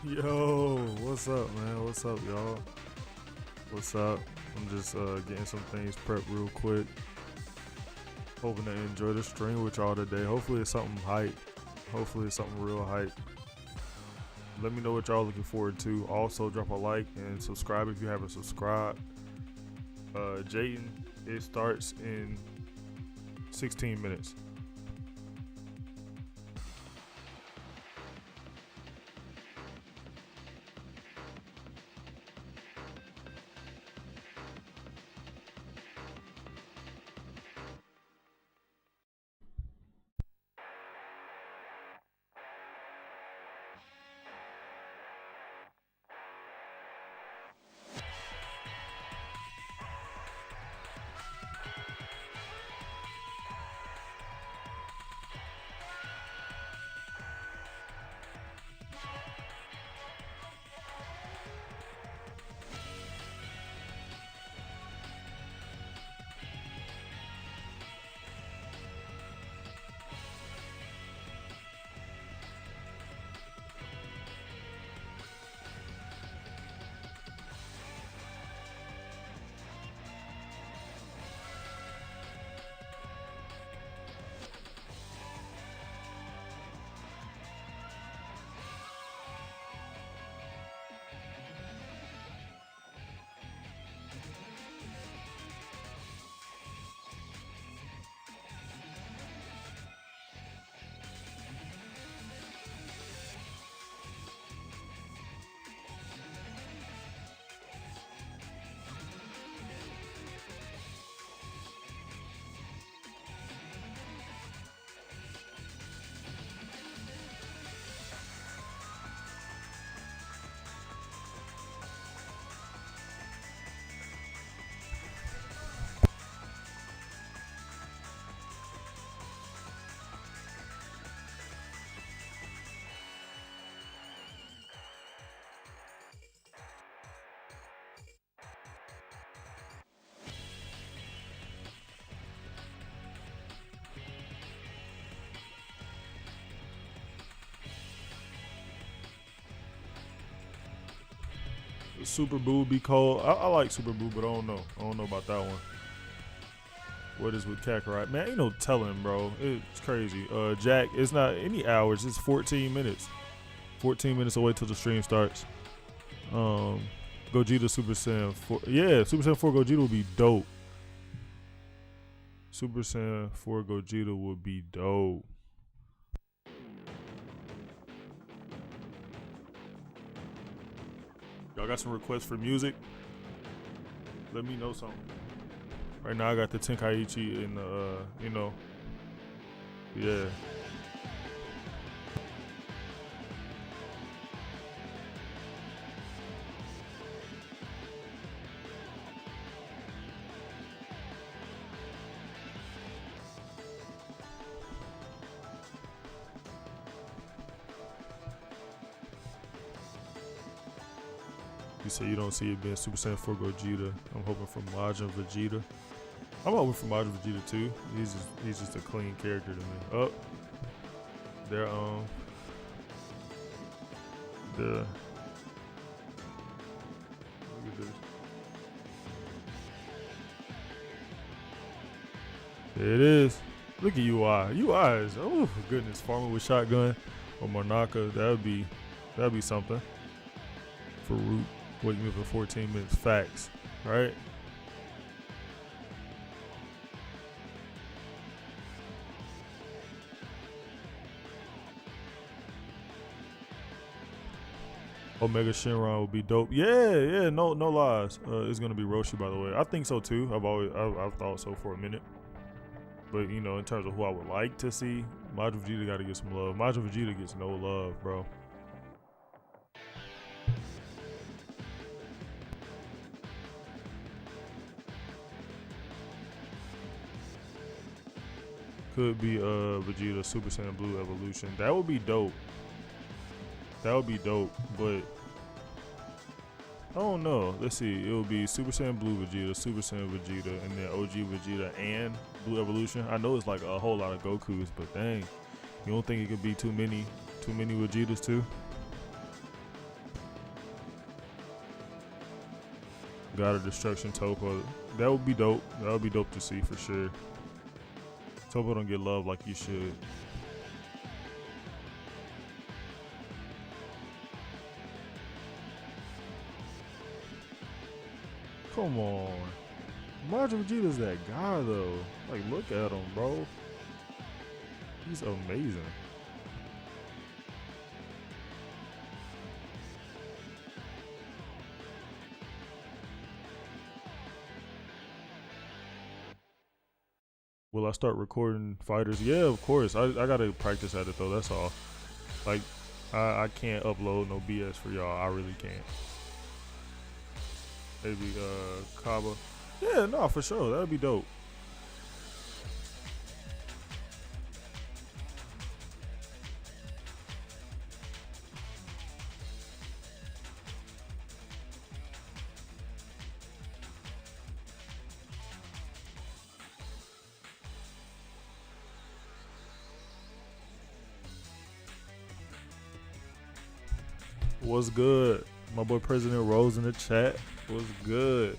Yo, what's up, man? What's up, y'all? What's up? I'm just getting some things prepped real quick. Hoping to enjoy the stream with y'all today. Hopefully it's something hype. Hopefully it's something real hype. Let me know what y'all looking forward to. Also, drop a like and subscribe if you haven't subscribed. Jayden, it starts in 16 minutes. Super Boo be cold. I like Super Boo, but I don't know. I don't know about that one. What is with Kakarot? Man, ain't no telling, bro. It's crazy. Jack, it's not any hours. It's 14 minutes. 14 minutes away till the stream starts. Gogeta Super Saiyan 4. Yeah, Super Saiyan 4 Gogeta would be dope. Super Saiyan 4 Gogeta would be dope. Y'all got some requests for music? Let me know something. Right now I got the Tenkaichi in the, yeah. You say you don't see it being Super Saiyan 4 Gogeta. I'm hoping for Majin Vegeta. I'm hoping for Majin Vegeta too. He's just a clean character to me. Oh, they're the look at this. There it is. Look at UI. UI is oh goodness. Farmer with shotgun or Monaka. That'd be something. For Root. Waking me up for 14 minutes. Facts, right? Omega Shenron would be dope. Yeah, no lies. It's gonna be Roshi, by the way. I think so too. I've thought so for a minute. But in terms of who I would like to see, Majin Vegeta got to get some love. Majin Vegeta gets no love, bro. Could be Vegeta Super Saiyan Blue Evolution. That would be dope. That would be dope, but I don't know. Let's see. It will be Super Saiyan Blue Vegeta, Super Saiyan Vegeta, and then OG Vegeta and Blue Evolution. I know it's like a whole lot of Gokus, but dang, you don't think it could be too many Vegetas too? God of Destruction Topo. That would be dope. That would be dope to see for sure. Topo don't get love like you should. Come on. Majin Vegeta's that guy though. Like, look at him, bro. He's amazing. Will I start recording fighters? Yeah, of course. I gotta practice at it though. That's all. Like, I can't upload no BS for y'all. I really can't. Maybe Kaba. Yeah, no, for sure. That'd be dope. What's good? My boy President Rose in the chat. What's good?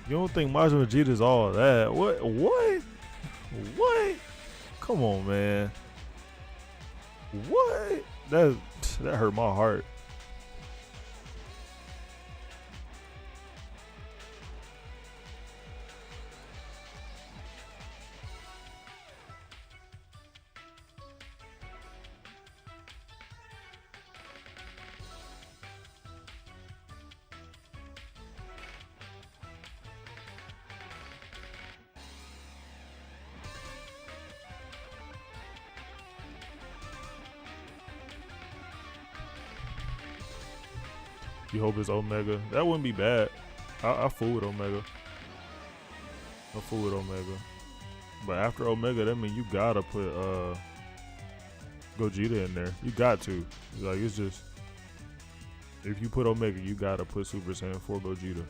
You don't think Majin Vegeta's all that? What? What? What? Come on, man. What? That hurt my heart. You hope it's Omega. That wouldn't be bad. I fool with Omega. I fool with Omega. But after Omega, that means you gotta put Gogeta in there. You got to. Like, it's just, if you put Omega, you gotta put Super Saiyan 4 Gogeta.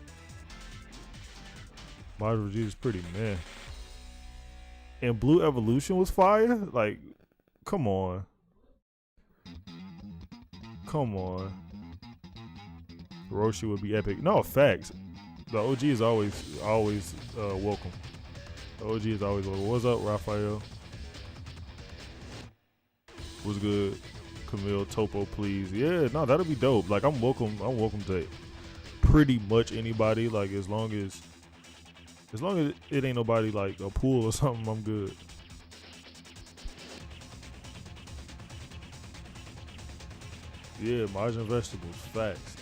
Majin Vegeta's pretty man. And Blue Evolution was fire? Like, come on. Come on. Roshi would be epic. No, facts. The OG is always welcome. The OG is always welcome. What's up, Raphael? What's good? Camille, Topo, please. Yeah, no, that'll be dope. Like, I'm welcome to pretty much anybody. Like, as long as it ain't nobody like a pool or something, I'm good. Yeah, Majin Vegetables, facts.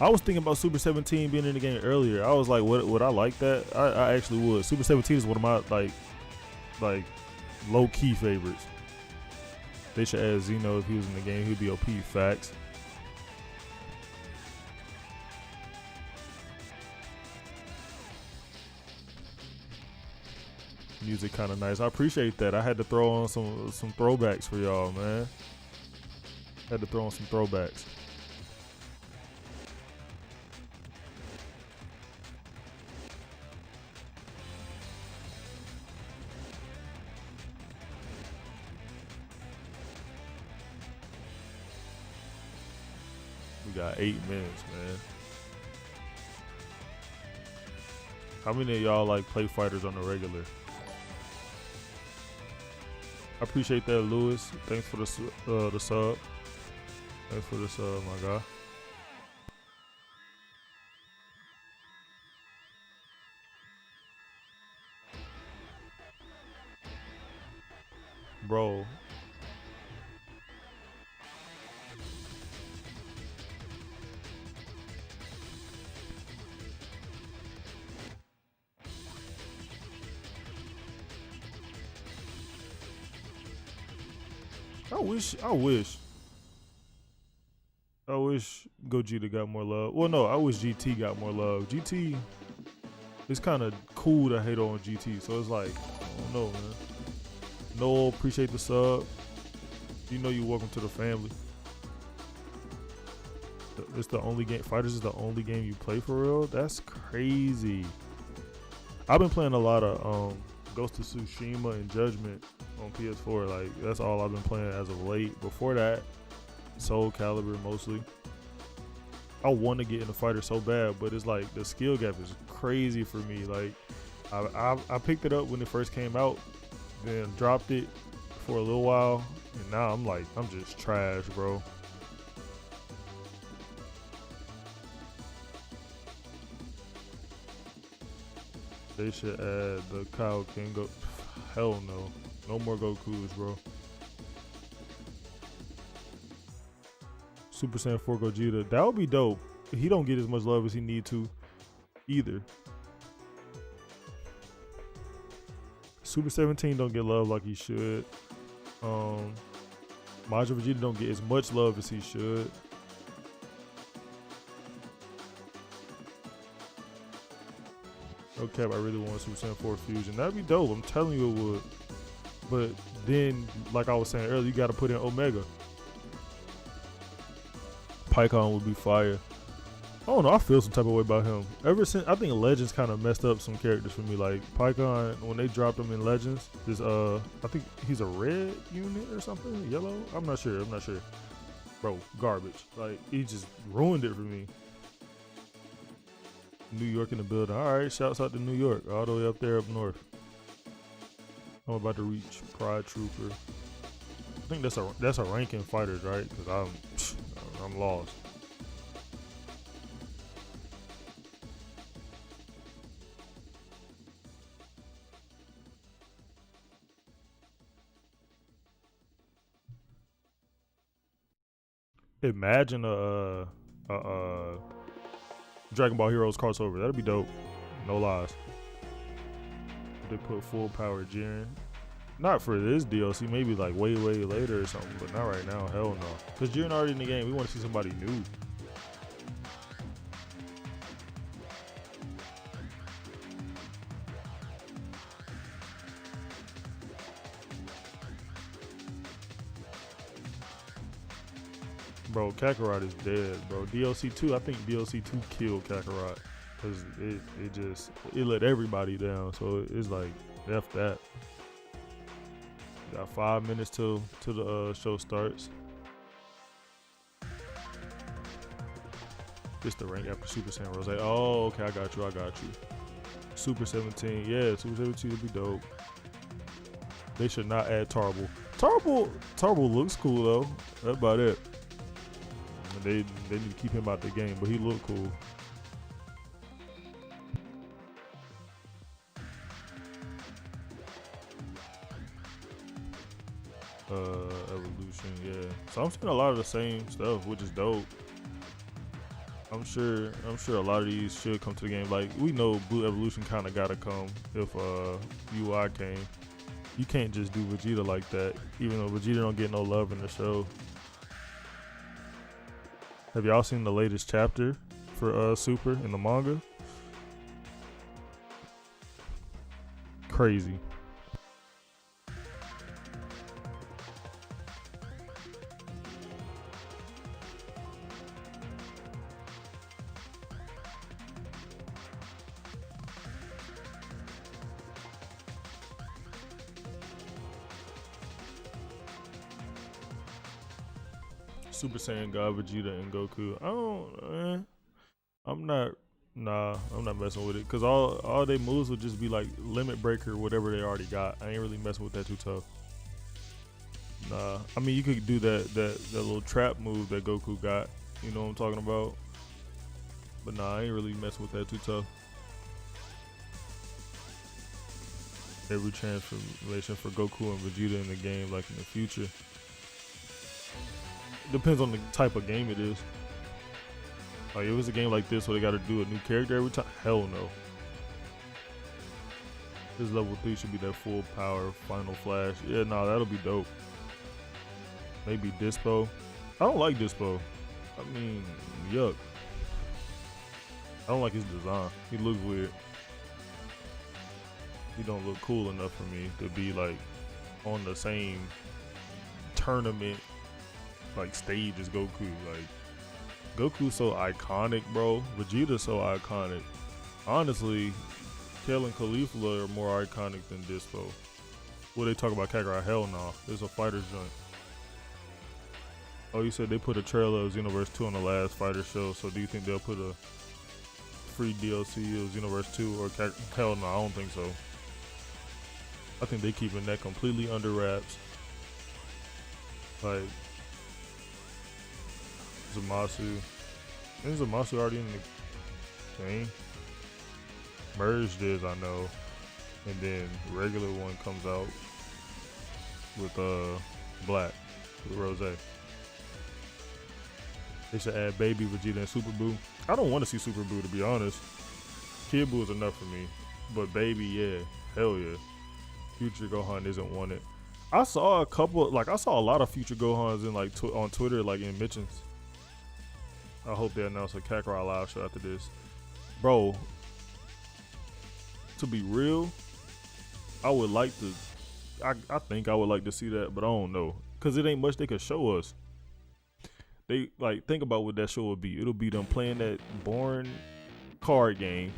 I was thinking about Super 17 being in the game earlier. I was like, would I like that? I actually would. Super 17 is one of my like low key favorites. They should add Zeno if he was in the game. He'd be OP. Facts. Music kind of nice. I appreciate that. I had to throw on some throwbacks for y'all, man. Had to throw on some throwbacks. We got 8 minutes, man. How many of y'all like play fighters on the regular? I appreciate that, Lewis. Thanks for the sub. Thanks for the sub, my guy. Bro. I wish Gogeta got more love. Well, no, I wish GT got more love. GT, it's kind of cool to hate on GT, so it's like, I don't know, man. Noel, appreciate the sub. You know you're welcome to the family. It's the only game. FighterZ is the only game you play for real. That's crazy. I've been playing a lot of Ghost of Tsushima and Judgment on PS4. Like that's all I've been playing as of late. Before that, Soul Calibur mostly. I want to get into fighter so bad, but it's like the skill gap is crazy for me. Like I picked it up when it first came out, then dropped it for a little while, and now I'm just trash, bro. They should add the Kyle King. Hell no. No more Gokus, bro. Super Saiyan 4 Gogeta. That would be dope. He don't get as much love as he need to either. Super 17 don't get love like he should. Majin Vegeta don't get as much love as he should. No cap, I really want Super Saiyan 4 Fusion. That'd be dope. I'm telling you it would. But then, like I was saying earlier, you gotta put in Omega. Pycon would be fire. I don't know, I feel some type of way about him. Ever since, I think Legends kind of messed up some characters for me. Like Pycon, when they dropped him in Legends, this I think he's a red unit or something, yellow. I'm not sure. Bro, garbage. Like he just ruined it for me. New York in the building. All right, shouts out to New York, all the way up there up north. I'm about to reach Pride Trooper. I think that's a rank in fighters, right? Because I'm lost. Imagine a Dragon Ball Heroes crossover. That'd be dope. No lies. They put full power Jiren. Not for this DLC, maybe like way later or something, but not right now. Hell no. Because Jiren already in the game. We want to see somebody new. Bro, Kakarot is dead, bro. DLC 2, I think DLC 2 killed Kakarot. Because it let everybody down. So it's like, F that. Got 5 minutes till the show starts. It's the rank after Super Saiyan Rose. Oh, okay, I got you. Super 17, yeah, Super 17 would be dope. They should not add Tarble. Tarble looks cool though. That's about it. They need to keep him out the game, but he looked cool. Evolution, yeah. So I'm seeing a lot of the same stuff, which is dope. I'm sure a lot of these should come to the game. Like we know Blue Evolution kind of gotta come if UI came. You can't just do Vegeta like that, even though Vegeta don't get no love in the show. Have y'all seen the latest chapter for Super in the manga? Crazy. Super Saiyan God, Vegeta, and Goku. I'm not messing with it. Cause all they moves would just be like limit breaker, whatever they already got. I ain't really messing with that too tough. Nah, I mean you could do that little trap move that Goku got. You know what I'm talking about? But nah, I ain't really messing with that too tough. Every transformation for Goku and Vegeta in the game, like in the future. Depends on the type of game it is. Like if it's a game like this where they gotta do a new character every time, hell no. This level 3 should be that full power final flash. Yeah, nah, that'll be dope. Maybe Dispo. I don't like Dispo. I mean, yuck. I don't like his design. He looks weird. He don't look cool enough for me to be like on the same tournament like stage as Goku. Like Goku's so iconic, bro. Vegeta's so iconic. Honestly, Kale and Caulifla are more iconic than Dispo. What they talk about Kakarot? Hell no. This is a fighter's joint. Oh, you said they put a trailer of Xenoverse 2 on the last fighter show, so do you think they'll put a free DLC of Xenoverse 2 or hell no, I don't think so. I think they keeping that completely under wraps. Like Zamasu. Isn't Zamasu already in the game? Merged is, I know. And then regular one comes out with Black, with Rose. They should add Baby, Vegeta, and Super Boo. I don't want to see Super Boo, to be honest. Kid Boo is enough for me. But Baby, yeah. Hell yeah. Future Gohan isn't wanted. I saw a couple, like I saw a lot of Future Gohans in like on Twitter, like in mentions. I hope they announce a Kakarot live show after this. Bro, to be real, I would like to, I think I would like to see that, but I don't know. Because it ain't much they could show us. They, like, think about what that show would be. It'll be them playing that boring card game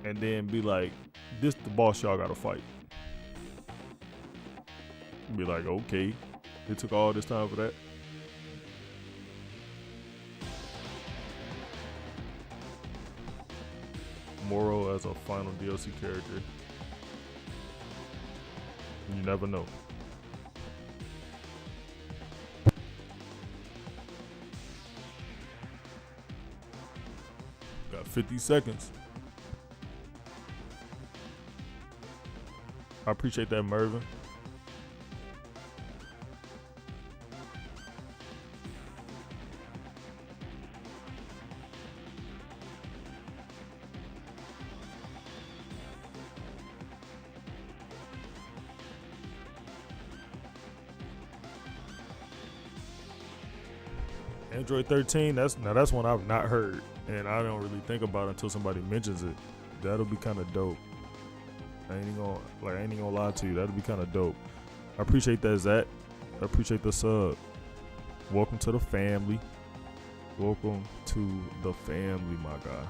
and then be like, this the boss y'all gotta fight. Be like, okay, it took all this time for that. Moro as a final DLC character. You never know. Got 50 seconds. I appreciate that, Mervin. Android 13, that's one I've not heard, and I don't really think about it until somebody mentions it. That'll be kind of dope. I ain't gonna lie to you. That'll be kind of dope. I appreciate that, Zach. I appreciate the sub. Welcome to the family. Welcome to the family, my guy.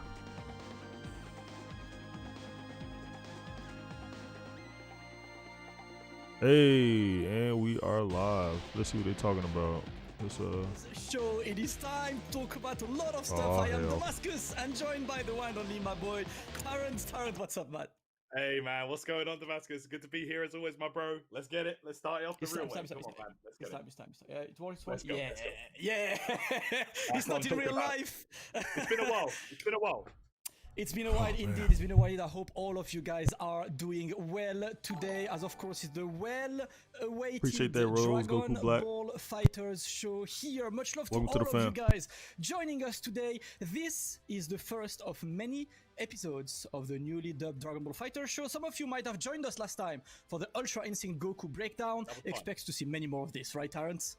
Hey, and we are live. Let's see what they're talking about. Show, it is time to talk about a lot of stuff. I am Damascus and joined by the one only my boy Tarrant. Tarrant, what's up, man? Hey man, what's going on, Damascus? Good to be here as always, my bro. Let's get it. Let's start it off the real way. Come on, man. Let's get it. It's time. It works. Let's go. Yeah. It's not in real life. It's been a while. It's been a while indeed. It's been a while. I hope all of you guys are doing well today. As of course, it's the well-awaited Dragon Ball FighterZ show here. Much love to all of you guys joining us today. This is the first of many episodes of the newly dubbed Dragon Ball FighterZ show. Some of you might have joined us last time for the Ultra Instinct Goku breakdown. Expect to see many more of this, right, Terrence?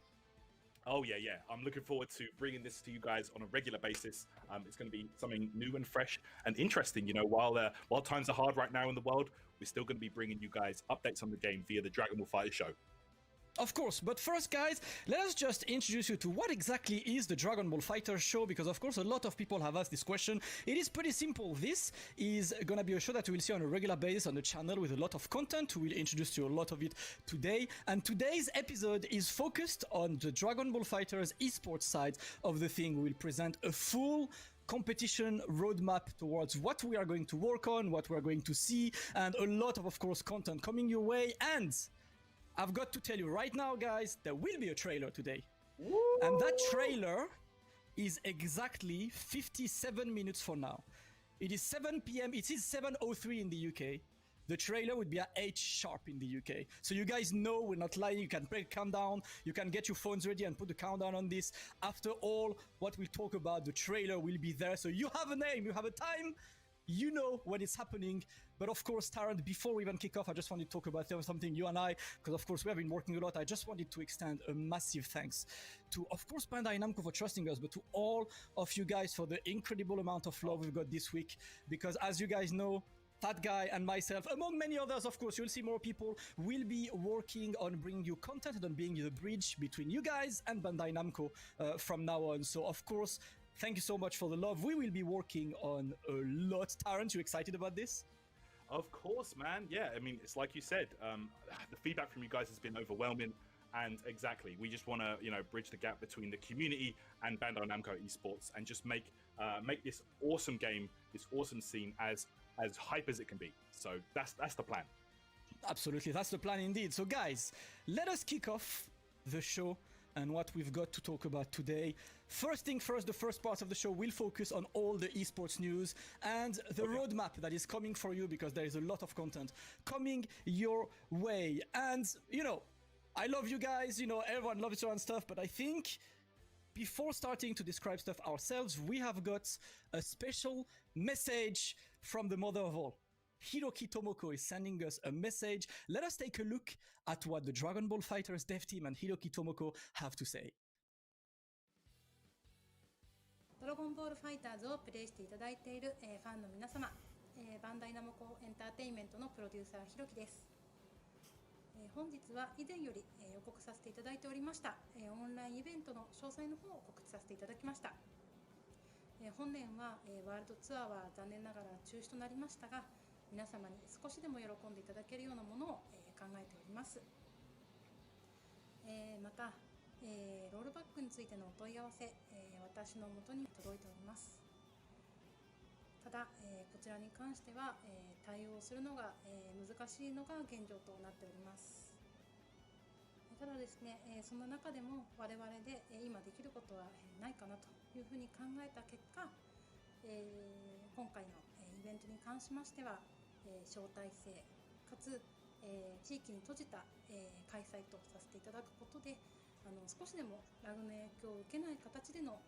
Oh yeah. I'm looking forward to bringing this to you guys on a regular basis. It's going to be something new and fresh and interesting. You know, while times are hard right now in the world, we're still going to be bringing you guys updates on the game via the Dragon Ball FighterZ show. Of course, but first guys, let us just introduce you to what exactly is the Dragon Ball FighterZ show, because of course a lot of people have asked this question. It is pretty simple. This is gonna be a show that you will see on a regular basis on the channel with a lot of content. We will introduce you a lot of it today, and today's episode is focused on the Dragon Ball FighterZ esports side of the thing. We will present a full competition roadmap towards what we are going to work on, what we are going to see, and a lot of course content coming your way. And I've got to tell you right now, guys, there will be a trailer today. Woo! And that trailer is exactly 57 minutes from now. It is 7 p.m. It is 7:03 in the UK. The trailer would be at 8 sharp in the UK. So you guys know we're not lying. You can play a countdown. You can get your phones ready and put the countdown on this. After all what we talk about, the trailer will be there. So you have a name, you have a time. You know when it's happening. But of course, Tarrant, before we even kick off, I just wanted to talk about something you and I, because of course we have been working a lot. I just wanted to extend a massive thanks to, of course, Bandai Namco for trusting us, but to all of you guys for the incredible amount of love we've got this week. Because as you guys know, That Guy and myself, among many others, of course, you'll see more people, will be working on bringing you content and on being the bridge between you guys and Bandai Namco from now on. So, of course, Thank you so much for the love. We will be working on a lot. Tarrant, you excited about this? Of course, man. Yeah, I mean, it's like you said. The feedback from you guys has been overwhelming, and exactly, we just want to, bridge the gap between the community and Bandai Namco Esports, and just make this awesome game, this awesome scene, as hype as it can be. So that's the plan. Absolutely, that's the plan indeed. So guys, let us kick off the show and what we've got to talk about today. First thing first, the first part of the show will focus on all the esports news and the roadmap that is coming for you, because there is a lot of content coming your way. And, I love you guys, everyone loves you and stuff, but I think before starting to describe stuff ourselves, we have got a special message from the mother of all. Hiroki Tomoko is sending us a message. Let us take a look at what the Dragon Ball FighterZ dev team and Hiroki Tomoko have to say. ドラゴンボールファイターズをプレイしていただいている、ファンの皆様、バンダイナムコエンターテインメントのプロデューサーひろきです。本日は以前より、予告させていただいておりました、オンラインイベントの詳細の方を告知させていただきました。本年は、ワールドツアーは残念ながら中止となりましたが、皆様に少しでも喜んでいただけるようなものを、考えております。また、ロールバックについてのお問い合わせ、私の元に届いております。ただ、こちらに関しては、対応するのが、難しいのが現状となっております。ただですね、その中でも我々で、今できることはないかなというふうに考えた結果、今回の、イベントに関しましては、招待制かつ、地域に閉じた、開催とさせていただくことで、少しでもラグの影響を受けない形での、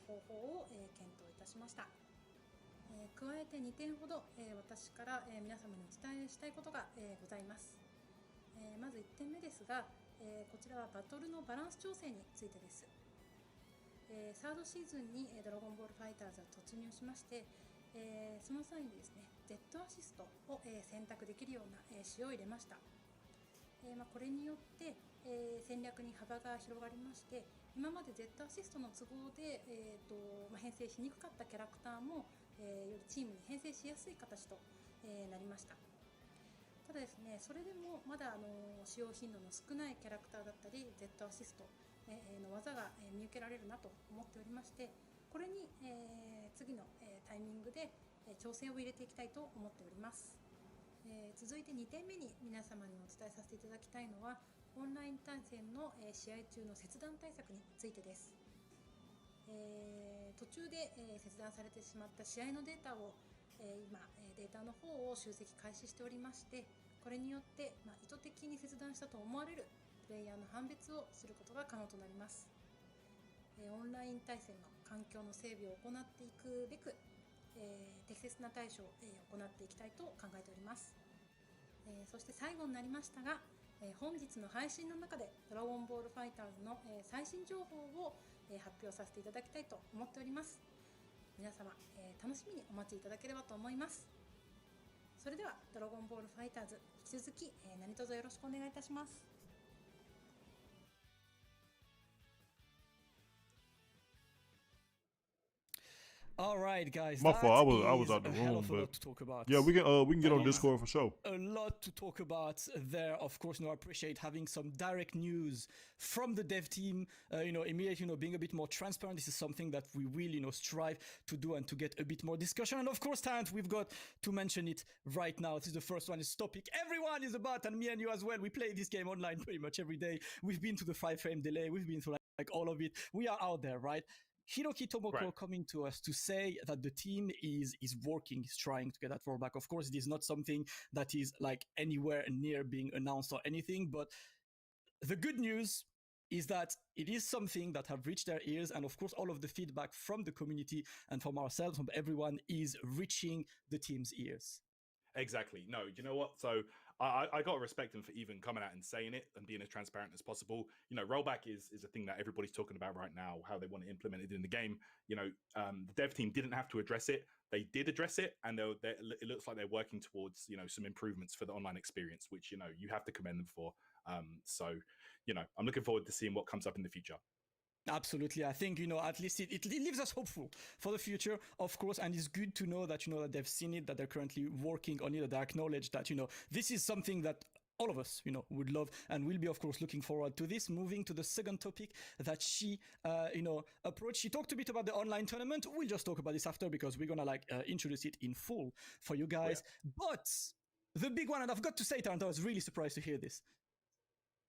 方法を、検討いたしました。加えて2点ほど、私から、皆様にお伝えしたいことが、ございます。まず1点目ですが、こちらはバトルのバランス調整についてです。サードシーズンにドラゴンボールファイターズは突入しまして、その際にですね Z アシストを、選択できるような、仕様を入れました。これによって、戦略に幅が広がりまして、今まで Z アシストの都合で、編成しにくかったキャラクターも、よりチームに編成しやすい形と、なりました。ただですね、それでもまだ使用頻度の少ないキャラクターだったり Z アシストの技が見受けられるなと思っておりまして、これに次のタイミングで調整を入れていきたいと思っております。続いて2点目に皆様にお伝えさせていただきたいのは、オンライン対戦の試合中の切断対策についてです。途中で切断されてしまった試合のデータを今データの方を集積開始しておりまして、これによって意図的に切断したと思われるプレイヤーの判別をすることが可能となります。オンライン対戦の環境の整備を行っていくべく、適切な対処を行っていきたいと考えております。そして最後になりましたが、本日の配信の中でドラゴンボールファイターズの最新情報を発表させていただきたいと思っております。皆様、楽しみにお待ちいただければと思います。それではドラゴンボールファイターズ、引き続き何卒よろしくお願いいたします。All right, guys. My fault. I was is out the a hell room, of a lot but to talk about. yeah, we can get on Discord for sure. A lot to talk about there. Of course, I appreciate having some direct news from the dev team. Immediately, being a bit more transparent. This is something that we will, strive to do and to get a bit more discussion. And of course, Tarrant, we've got to mention it right now. This is the first one. It's topic everyone is about, and me and you as well. We play this game online pretty much every day. We've been to the 5-frame delay. We've been through like all of it. We are out there, right? Hiroki Tomoko coming to us to say that the team is working, is trying to get that rollback. Of course, it is not something that is like anywhere near being announced or anything, but the good news is that it is something that have reached their ears, and of course, all of the feedback from the community and from ourselves, from everyone, is reaching the team's ears. Exactly. No, you know what? So I got to respect them for even coming out and saying it and being as transparent as possible. Rollback is a thing that everybody's talking about right now, how they want to implement it in the game. The dev team didn't have to address it. They did address it, and it looks like they're working towards, some improvements for the online experience, which, you have to commend them for. So, I'm looking forward to seeing what comes up in the future. Absolutely. I think, at least it leaves us hopeful for the future, of course. And it's good to know that, that they've seen it, that they're currently working on it, that they acknowledge that, this is something that all of us, would love and will be, of course, looking forward to this. Moving to the second topic that she, approached. She talked a bit about the online tournament. We'll just talk about this after because we're going to introduce it in full for you guys. Oh, yeah. But the big one, and I've got to say, Tarant, I was really surprised to hear this.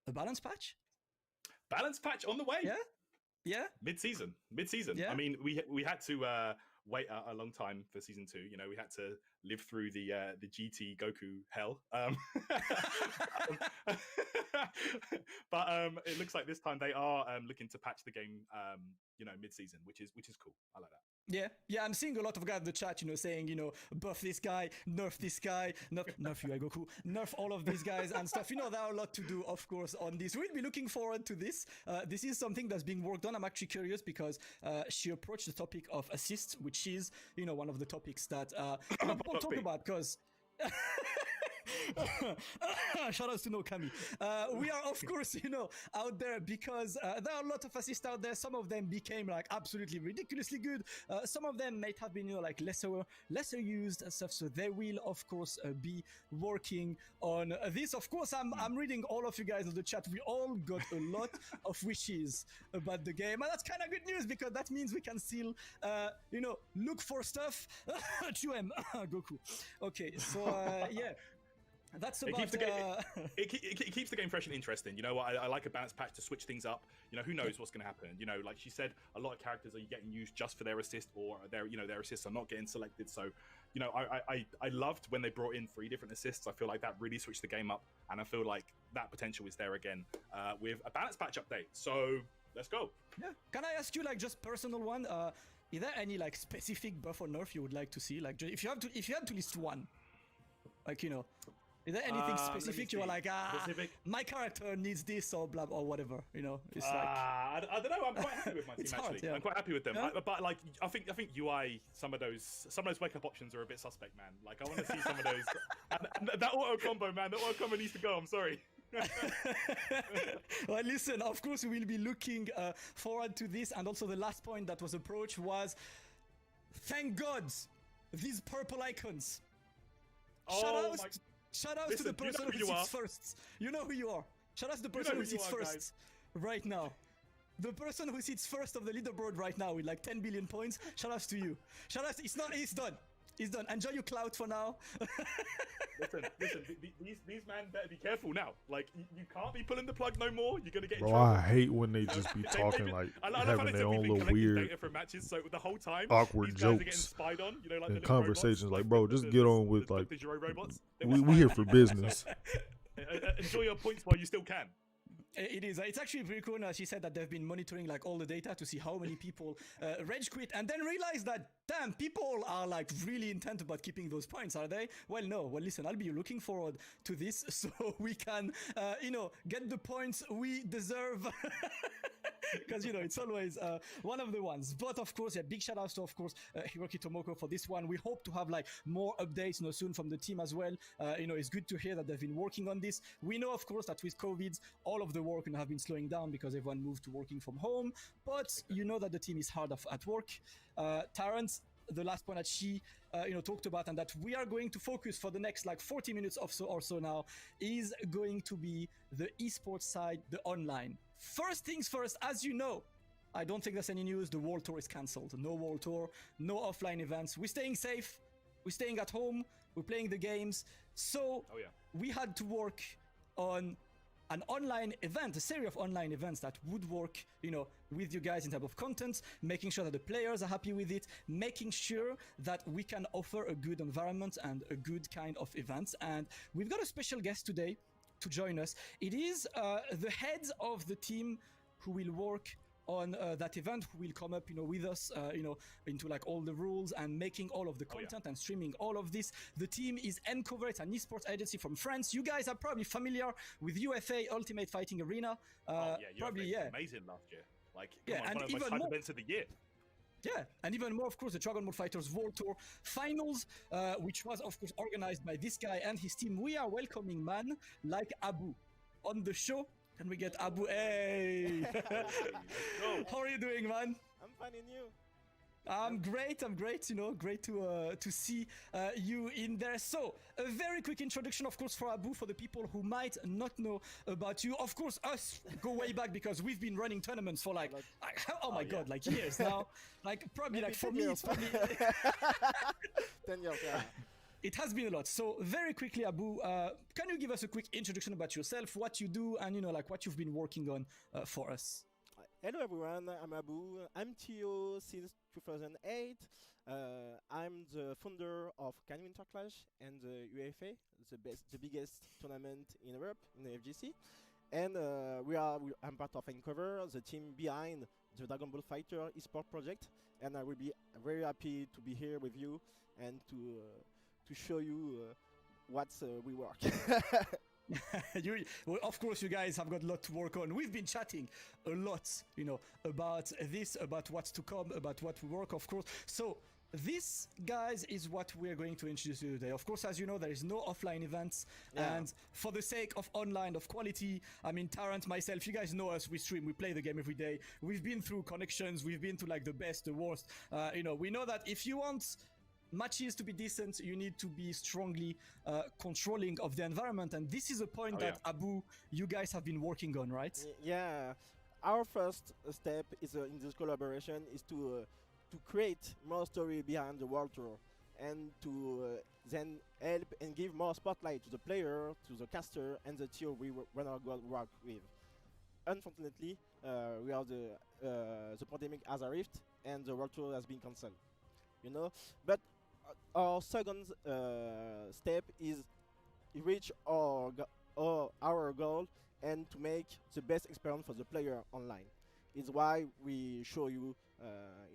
A balance patch? Balance patch on the way. Yeah. Yeah, mid-season. Yeah. I mean, we had to wait a long time for season 2. We had to live through the GT Goku hell. But it looks like this time they are looking to patch the game, mid-season, which is cool. I like that. Yeah, I'm seeing a lot of guys in the chat, saying, buff this guy, nerf this guy, nerf UI Goku, nerf all of these guys and stuff. There are a lot to do, of course, on this. We'll be looking forward to this. This is something that's being worked on. I'm actually curious because she approached the topic of assists, which is, one of the topics that people talk about because... Shout out to Nokami. We are, of course, out there because there are a lot of assists out there. Some of them became absolutely ridiculously good. Some of them might have been, lesser used and stuff. So they will, of course, be working on this. Of course, I'm reading all of you guys in the chat. We all got a lot of wishes about the game, and that's kind of good news because that means we can still, look for stuff. Goku. Okay, so yeah. That's about it keeps the game fresh and interesting. I like a balance patch to switch things up. Who knows what's going to happen. Like she said, a lot of characters are getting used just for their assist, or their assists are not getting selected. So I loved when they brought in 3 different assists. I feel like that really switched the game up, and I feel like that potential is there again with a balance patch update. So let's go. Yeah. Can I ask you just personal one? Is there any specific buff or nerf you would like to see? If you had to list one, is there anything specific you are my character needs this or blah or whatever? It's I don't know. I'm quite happy with my team actually. Yeah. I'm quite happy with them. Yeah. But I think UI some of those wake up options are a bit suspect, man. I want to see some of those. and that auto combo, man. That auto combo needs to go. I'm sorry. Well, listen. Of course, we will be looking forward to this. And also, the last point that was approached was, thank God, these purple icons. Shout out to the person who sits first. You know who you are. Shout out to the person who sits first right now. The person who sits first of the leaderboard right now with 10 billion points. Shout out to you. Shout out. It's done. It's done. Enjoy your clout for now. listen. These men better be careful now. You can't be pulling the plug no more. You're gonna get in trouble. I hate when they just be talking having their own little weird data from matches. So the whole time, awkward these jokes guys are getting spied on. and conversations bro, just get on with the Giro robots. we here for business. Enjoy your points while you still can. It is. It's actually pretty cool. She said that they've been monitoring all the data to see how many people rage quit, and then realize that damn, people are really intent about keeping those points, are they? Well, no. Well, listen, I'll be looking forward to this so we can, get the points we deserve. Because it's always one of the ones. But of course, big shout outs to Hiroki Tomoko for this one. We hope to have more updates soon from the team as well. It's good to hear that they've been working on this. We know, of course, that with COVID, all of the work have been slowing down because everyone moved to working from home. But that the team is hard at work. Terrence, the last point that she talked about and that we are going to focus for the next 40 minutes or so now is going to be the esports side, the online. First things first, as you know, I don't think there's any news. The World Tour is cancelled. No World Tour, no offline events. We're staying safe. We're staying at home. We're playing the games. So we had to work on an online event, a series of online events that would work, with you guys in terms of content, making sure that the players are happy with it, making sure that we can offer a good environment and a good kind of events. And we've got a special guest today to join us. It is the heads of the team who will work on that event, who will come up, with us, into all the rules and making all of the content and streaming all of this. The team is Mcover. It's an esports agency from France. You guys are probably familiar with UFA, Ultimate Fighting Arena. Probably, amazing last year. One of the most hyped events of the year. Yeah, and even more, of course, the Dragon Ball FighterZ World Tour Finals, which was, of course, organized by this guy and his team. We are welcoming man like Abu on the show. Can we get Abu? Hey! Go. How are you doing, man? I'm fine, and you? I'm great. You know, great to see you in there. So, a very quick introduction, of course, for Abu, for the people who might not know about you. Of course, us go way back because we've been running tournaments for like oh my god, like years now. Like probably Maybe like for 10 me, years. it's probably 10 years, yeah. it has been a lot. So very quickly, Abu, can you give us a quick introduction about yourself, what you do, and you know, like what you've been working on for us? Hello everyone, I'm Abu. I'm TO since 2008. I'm the founder of Can Winter Clash and the UFA, the biggest tournament in Europe, in the FGC. And I'm part of Uncover, the team behind the Dragon Ball Fighter eSport project. And I will be very happy to be here with you and to show you what we work. Well, of course, you guys have got a lot to work on. We've been chatting a lot, you know, about this, about what's to come, about what we work, of course. So this, guys, is what we're going to introduce you today. Of course, as you know, there is no offline events. Yeah. And for the sake of online, of quality, I mean, Tarrant, myself, you guys know us, we stream, we play the game every day. We've been through connections, we've been to like the best, the worst. You know, we know that if you want matches to be decent, you need to be strongly controlling of the environment, and this is a point that Abu, you guys have been working on, right? Yeah, our first step is in this collaboration is to create more story behind the World Tour and to then help and give more spotlight to the player, to the caster, and the tier we wanna go work with. Unfortunately, we have the pandemic has arrived and the World Tour has been cancelled. You know, but our second step is reach our goal and to make the best experience for the player online. It's why we show you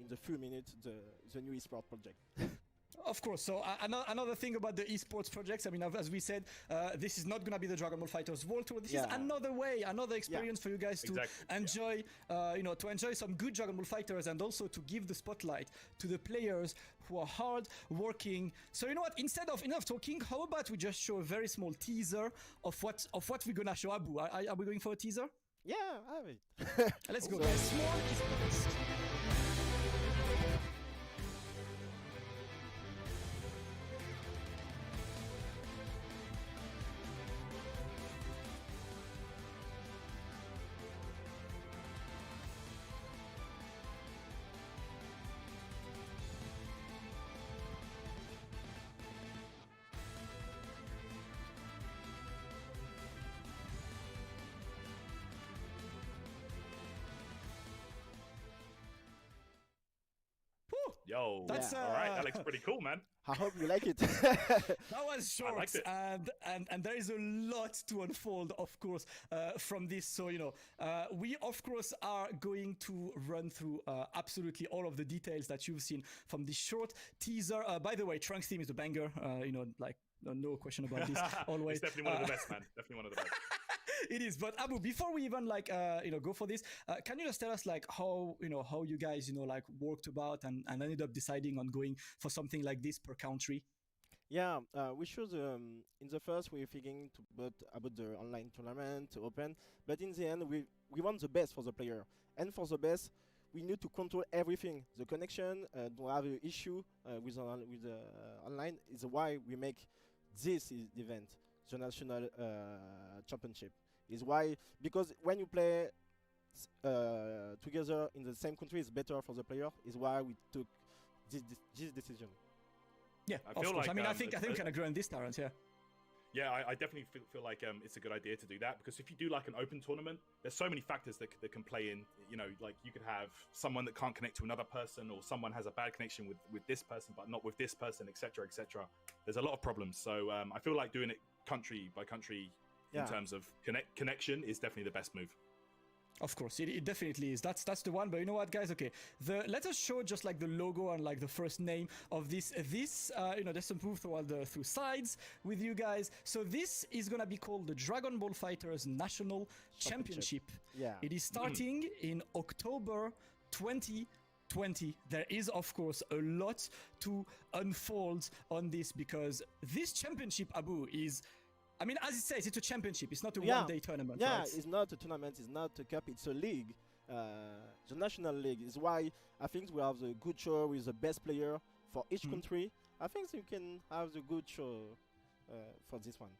in the few minutes the new eSport project. Of course. So another thing about the esports projects, I mean, as we said, this is not going to be the Dragon Ball FighterZ World Tour. This is another way, another experience for you guys to enjoy, you know, to enjoy some good Dragon Ball Fighters and also to give the spotlight to the players who are hard working. So you know what? Instead of enough talking, how about we just show a very small teaser of what we're gonna show Abu? Are we going for a teaser? Yeah, I have it. Let's go, guys. Small esports. Yo, That's, all right, that looks pretty cool, man. I hope you like it. That was short, liked it. and there is a lot to unfold, of course, from this. So you know, we of course are going to run through absolutely all of the details that you've seen from this short teaser. By the way, Trunks theme is a banger. You know, like no question about this. Always, It's definitely one of the best, man. Definitely one of the best. It is. But Abu, before we even like you know, go for this, can you just tell us like how you guys like worked about and ended up deciding on going for something like this per country? Yeah, we should. In the first, we were thinking about the online tournament to open, but in the end, we want the best for the player, and for the best, we need to control everything. The connection, don't have an issue with online. Is why we make this event, the national championship. Is why, because when you play together in the same country, it's better for the player. Is why we took this decision. Yeah, I of feel course. like, I mean, I think we can agree on this, Tarrant. Yeah. Yeah, I definitely feel like it's a good idea to do that, because if you do like an open tournament, there's so many factors that can play in. You know, like you could have someone that can't connect to another person, or someone has a bad connection with this person but not with this person, etc., etc. There's a lot of problems. So I feel like doing it country by country in terms of connection is definitely the best move. Of course, it definitely is. That's the one. But you know what, guys? Okay, let us show just like the logo and like the first name of this. You know, there's some proof through sides with you guys. So this is gonna be called the Dragon Ball FighterZ National Championship. Yeah. It is starting in October 2020. There is, of course, a lot to unfold on this, because this championship, Abu, is I mean, as it says, it's a championship. It's not a Yeah. one-day tournament. Yeah, right? it's not a tournament, it's not a cup, it's a league. The national league is why I think we have the good show with the best player for each country. I think you can have the good show for this one.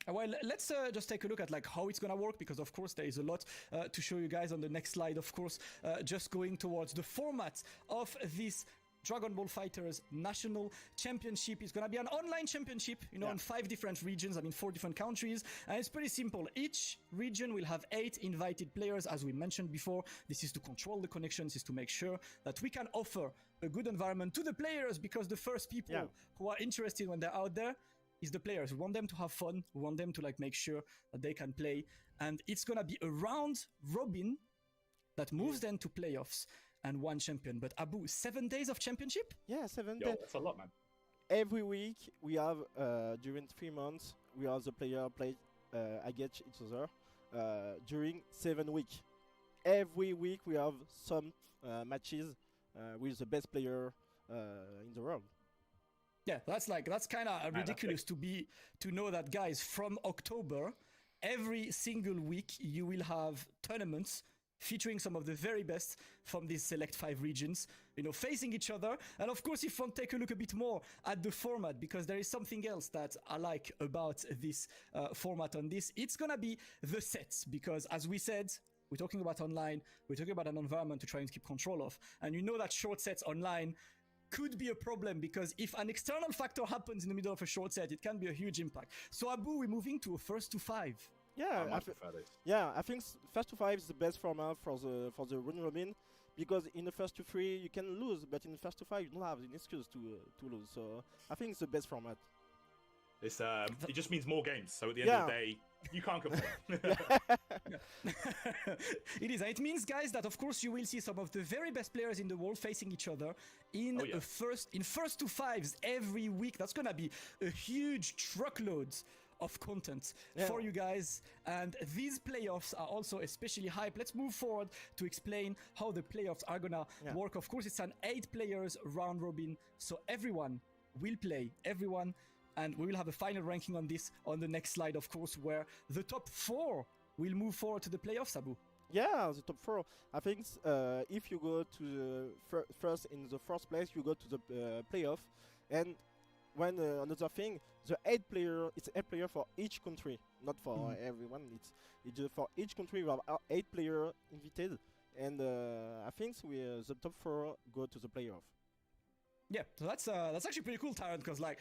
Well, let's just take a look at like how it's gonna work, because of course there is a lot to show you guys on the next slide. Of course, just going towards the format of this Dragon Ball FighterZ National Championship. Is gonna be an online championship, you know, in 5 different regions. I mean, 4 different countries, and it's pretty simple. Each region will have 8 invited players, as we mentioned before. This is to control the connections, is to make sure that we can offer a good environment to the players, because the first people who are interested when they're out there is the players. We want them to have fun. We want them to like make sure that they can play, and it's gonna be a round robin that moves them to playoffs and one champion. But Abu, 7 days of championship? Yeah, 7 Yo, days. that's a lot, man. Every week we have during 3 months we have the player play against each other during 7 weeks. Every week we have some matches with the best player in the world. Yeah, that's kind of ridiculous to know that, guys, from October, every single week you will have tournaments featuring some of the very best from these select 5 regions, you know, facing each other. And of course, if you want to take a look a bit more at the format, because there is something else that I like about this format on this, it's gonna be the sets, because as we said, we're talking about online, we're talking about an environment to try and keep control of. And you know that short sets online could be a problem, because if an external factor happens in the middle of a short set, it can be a huge impact. So Abu, we're moving to a first to 5. Yeah, I prefer this. Yeah, I think first to 5 is the best format for the round robin, because in the first to 3 you can lose, but in the first to 5 you don't have an excuse to lose. So I think it's the best format. It's it just means more games. So at the end of the day, you can't complain. It is. And it means, guys, that of course you will see some of the very best players in the world facing each other in first to 5s every week. That's gonna be a huge truckload of content for you guys, and these playoffs are also especially hype. Let's move forward to explain how the playoffs are gonna work. Of course, it's an 8 players round robin, so everyone will play, and we will have a final ranking on this on the next slide, of course, where the top 4 will move forward to the playoffs, Abu. Yeah, the top 4. I think if you go to the first in the first place, you go to the playoff. And when another thing, the 8 player, it's 8 player for each country, not for everyone. It's just for each country. We have 8 player invited, and I think the top 4 go to the playoff. Yeah, so that's actually pretty cool, Tyrant, because like,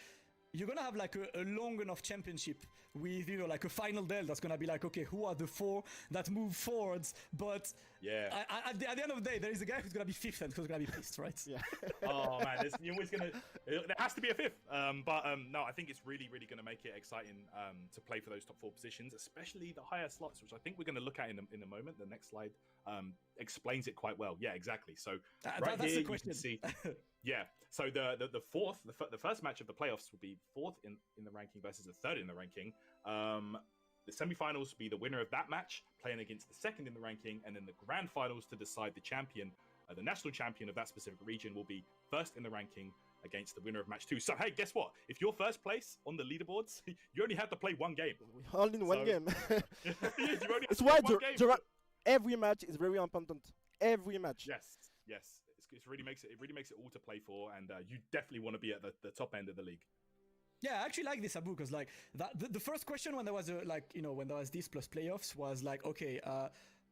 you're gonna have like a long enough championship with, you know, like a final del that's gonna be like, okay, who are the 4 that move forwards? But at the end of the day, there is a guy who's gonna be 5th and who's gonna be pissed, right? Yeah. Oh man, you're always gonna. There has to be a 5th. No, I think it's really gonna make it exciting to play for those top 4 positions, especially the higher slots, which I think we're gonna look at in a moment. The next slide explains it quite well. Yeah, exactly. So right that's here the question. You can see. Yeah. So the first match of the playoffs will be 4th in the ranking versus the 3rd in the ranking. The semi-finals will be the winner of that match playing against the 2nd in the ranking, and then the grand finals to decide the champion. The national champion of that specific region will be 1st in the ranking against the winner of match 2. So hey, guess what? If you're first place on the leaderboards, you only have to play 1 game. Only in one game. It's why every match is very important. Every match. Yes. It really makes it all to play for, and you definitely want to be at the top end of the league. Yeah, I actually like this, Abu, because like the first question when there was when there was this plus playoffs was like, okay,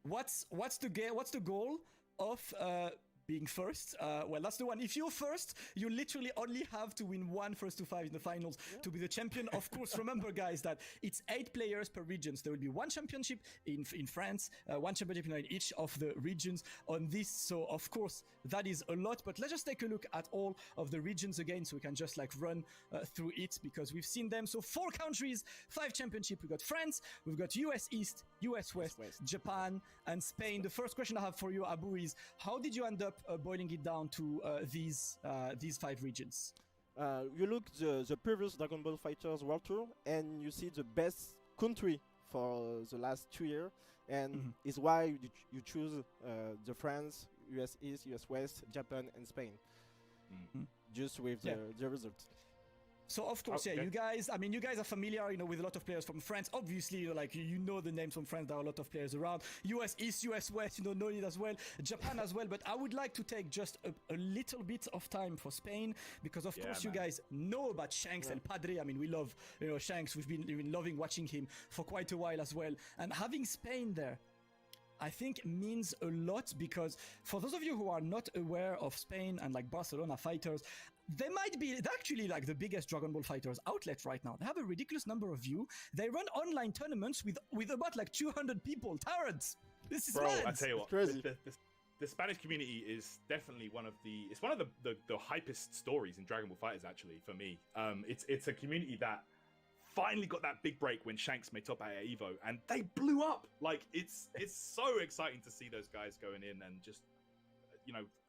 what's the goal of being first? Well, that's the one. If you're first, you literally only have to win 1 first to 5 in the finals to be the champion. Of course, remember, guys, that it's 8 players per region. So there will be 1 championship in France, 1 championship in each of the regions on this. So, of course, that is a lot. But let's just take a look at all of the regions again, so we can just like run through it, because we've seen them. So 4 countries, 5 championship. We've got France, we've got US East, US West, Japan, and Spain. The first question I have for you, Abu, is how did you end up boiling it down to these 5 regions? You look the previous Dragon Ball FighterZ World Tour, and you see the best country for the last 2 years, and is why you choose the France, US East, US West, Japan, and Spain. Just with the result. So of course, Okay. you guys. I mean, you guys are familiar, with a lot of players from France. Obviously, you know the names from France. There are a lot of players around. US East, US West, know it as well. Japan as well. But I would like to take just a little bit of time for Spain because, of course, you man. guys know about Shanks El Padre. I mean, we love Shanks. We've been loving watching him for quite a while as well. And having Spain there, I think means a lot because for those of you who are not aware of Spain and like Barcelona Fighters, they're actually like the biggest Dragon Ball Fighters outlet right now. They have a ridiculous number of views. They run online tournaments with about like 200 people. Tyrants, this is mad. I tell you what, crazy. The Spanish community is definitely one of the hypest stories in Dragon Ball Fighters. Actually, for me, it's a community that finally got that big break when Shanks made top 8 at Evo, and they blew up. Like it's so exciting to see those guys going in and just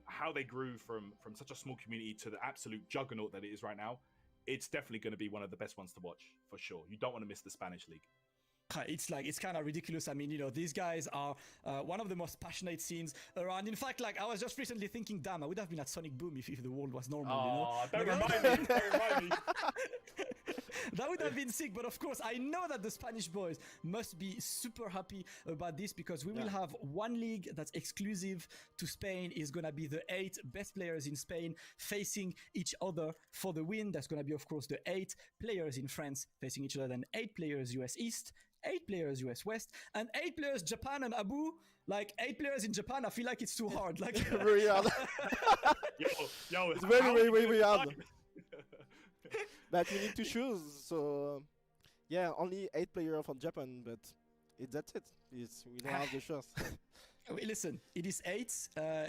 how they grew from such a small community to the absolute juggernaut that it is right now. It's definitely going to be one of the best ones to watch for sure. You don't want to miss the Spanish league. It's kind of ridiculous. I mean, these guys are one of the most passionate scenes around. In fact, like I was just recently thinking, damn, I would have been at Sonic Boom if the world was normal. Don't remind me. Don't remind me. That would have been sick, but of course I know that the Spanish boys must be super happy about this because we will have one league that's exclusive to Spain. Is going to be the 8 best players in Spain facing each other for the win. There's going to be, of course, the 8 players in France facing each other, then 8 players US East, 8 players US West, and 8 players Japan. And Abu, like 8 players in Japan, I feel like it's too hard. Like Very hard. Yo, It's very hard. That you need to choose. So yeah, only 8 players from Japan, but that's it. We don't have the choice. Listen, it is 8.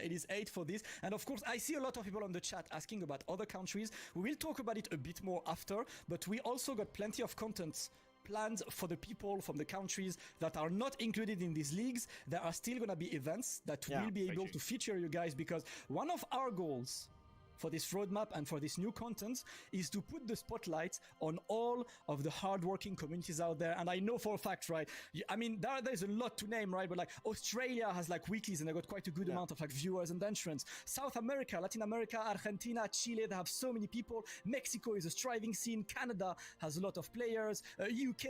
It is 8 for this. And of course, I see a lot of people on the chat asking about other countries. We will talk about it a bit more after, but we also got plenty of content planned for the people from the countries that are not included in these leagues. There are still going to be events that will be able to feature you guys because one of our goals for this roadmap and for this new content is to put the spotlight on all of the hardworking communities out there. And I know for a fact, right? I mean, there's a lot to name, right? But like Australia has like weeklies and they got quite a good amount of like viewers and entrants. South America, Latin America, Argentina, Chile, they have so many people. Mexico is a striving scene. Canada has a lot of players. UK,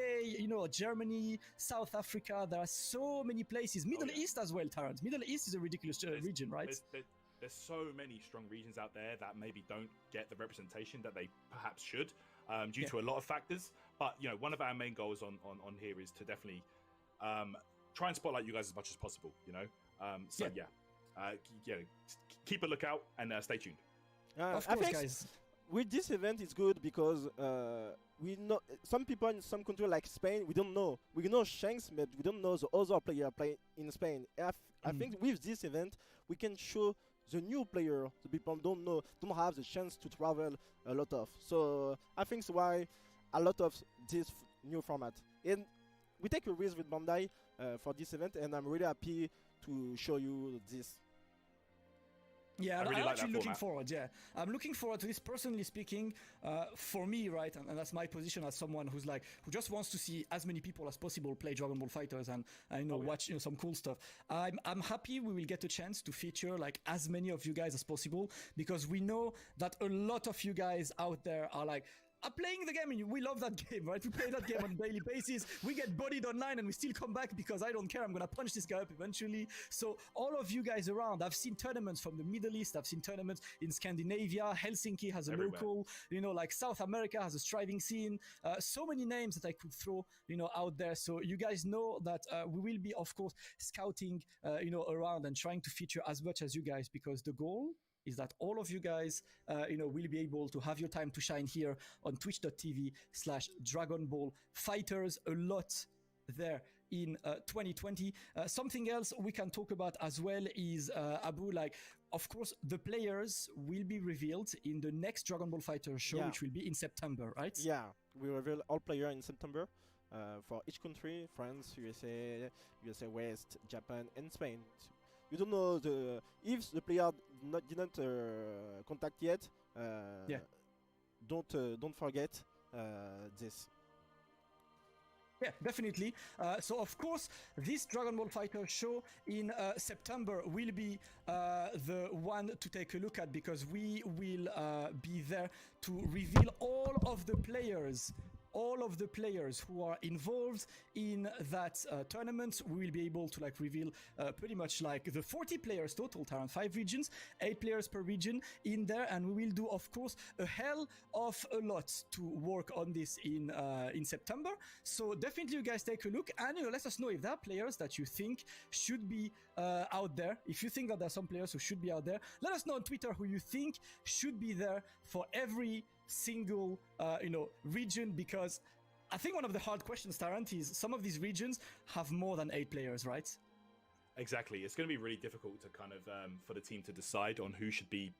Germany, South Africa. There are so many places. Middle East as well, Terrence. Middle East is a ridiculous region, right? There's so many strong regions out there that maybe don't get the representation that they perhaps should due to a lot of factors. But, one of our main goals on here is to definitely try and spotlight you guys as much as possible, keep a lookout and stay tuned. Of I course, think guys. with this event, it's good because we know some people in some country like Spain. We don't know. We know Shanks, but we don't know the other player play in Spain. I think with this event, we can show the new player, the people don't have the chance to travel a lot of. So I think that's why a lot of this new format. And we take a risk with Bandai for this event, and I'm really happy to show you this. Yeah, I'm I'm actually looking format. forward. Yeah, I'm looking forward to this. Personally speaking, for me, right, and that's my position as someone who just wants to see as many people as possible play Dragon Ball Fighters and watch some cool stuff. I'm happy we will get a chance to feature like as many of you guys as possible because we know that a lot of you guys out there are like. Are playing the game and we love that game, right? We play that game on a daily basis. We get bodied online and we still come back because I don't care. I'm gonna punch this guy up eventually. So all of you guys around, I've seen tournaments from the Middle East. I've seen tournaments in Scandinavia. Helsinki has a local. Like South America has a striving scene. So many names that I could throw, out there. So you guys know that we will be, of course, scouting, around and trying to feature as much as you guys because the goal is that all of you guys, will be able to have your time to shine here on twitch.tv/Dragon Ball Fighters. A lot there in 2020. Something else we can talk about as well is, Abu, of course, the players will be revealed in the next Dragon Ball Fighters show, which will be in September, right? Yeah, we reveal all players in September for each country, France, USA West, Japan, and Spain. You don't know if the player didn't contact yet. Don't forget this. Yeah, definitely. So of course, this Dragon Ball Fighter show in September will be the one to take a look at, because we will be there to reveal all of the players who are involved in that tournament. We will be able to like reveal pretty much like the 40 players total, around 5 regions, 8 players per region in there, and we will do, of course, a hell of a lot to work on this in September. So definitely, you guys take a look and let us know if there are players that you think should be out there. If you think that there are some players who should be out there, let us know on Twitter who you think should be there for every single region, because I think one of the hard questions, Tarrant, is some of these regions have more than 8 players, right? Exactly. It's going to be really difficult to kind of for the team to decide on who should be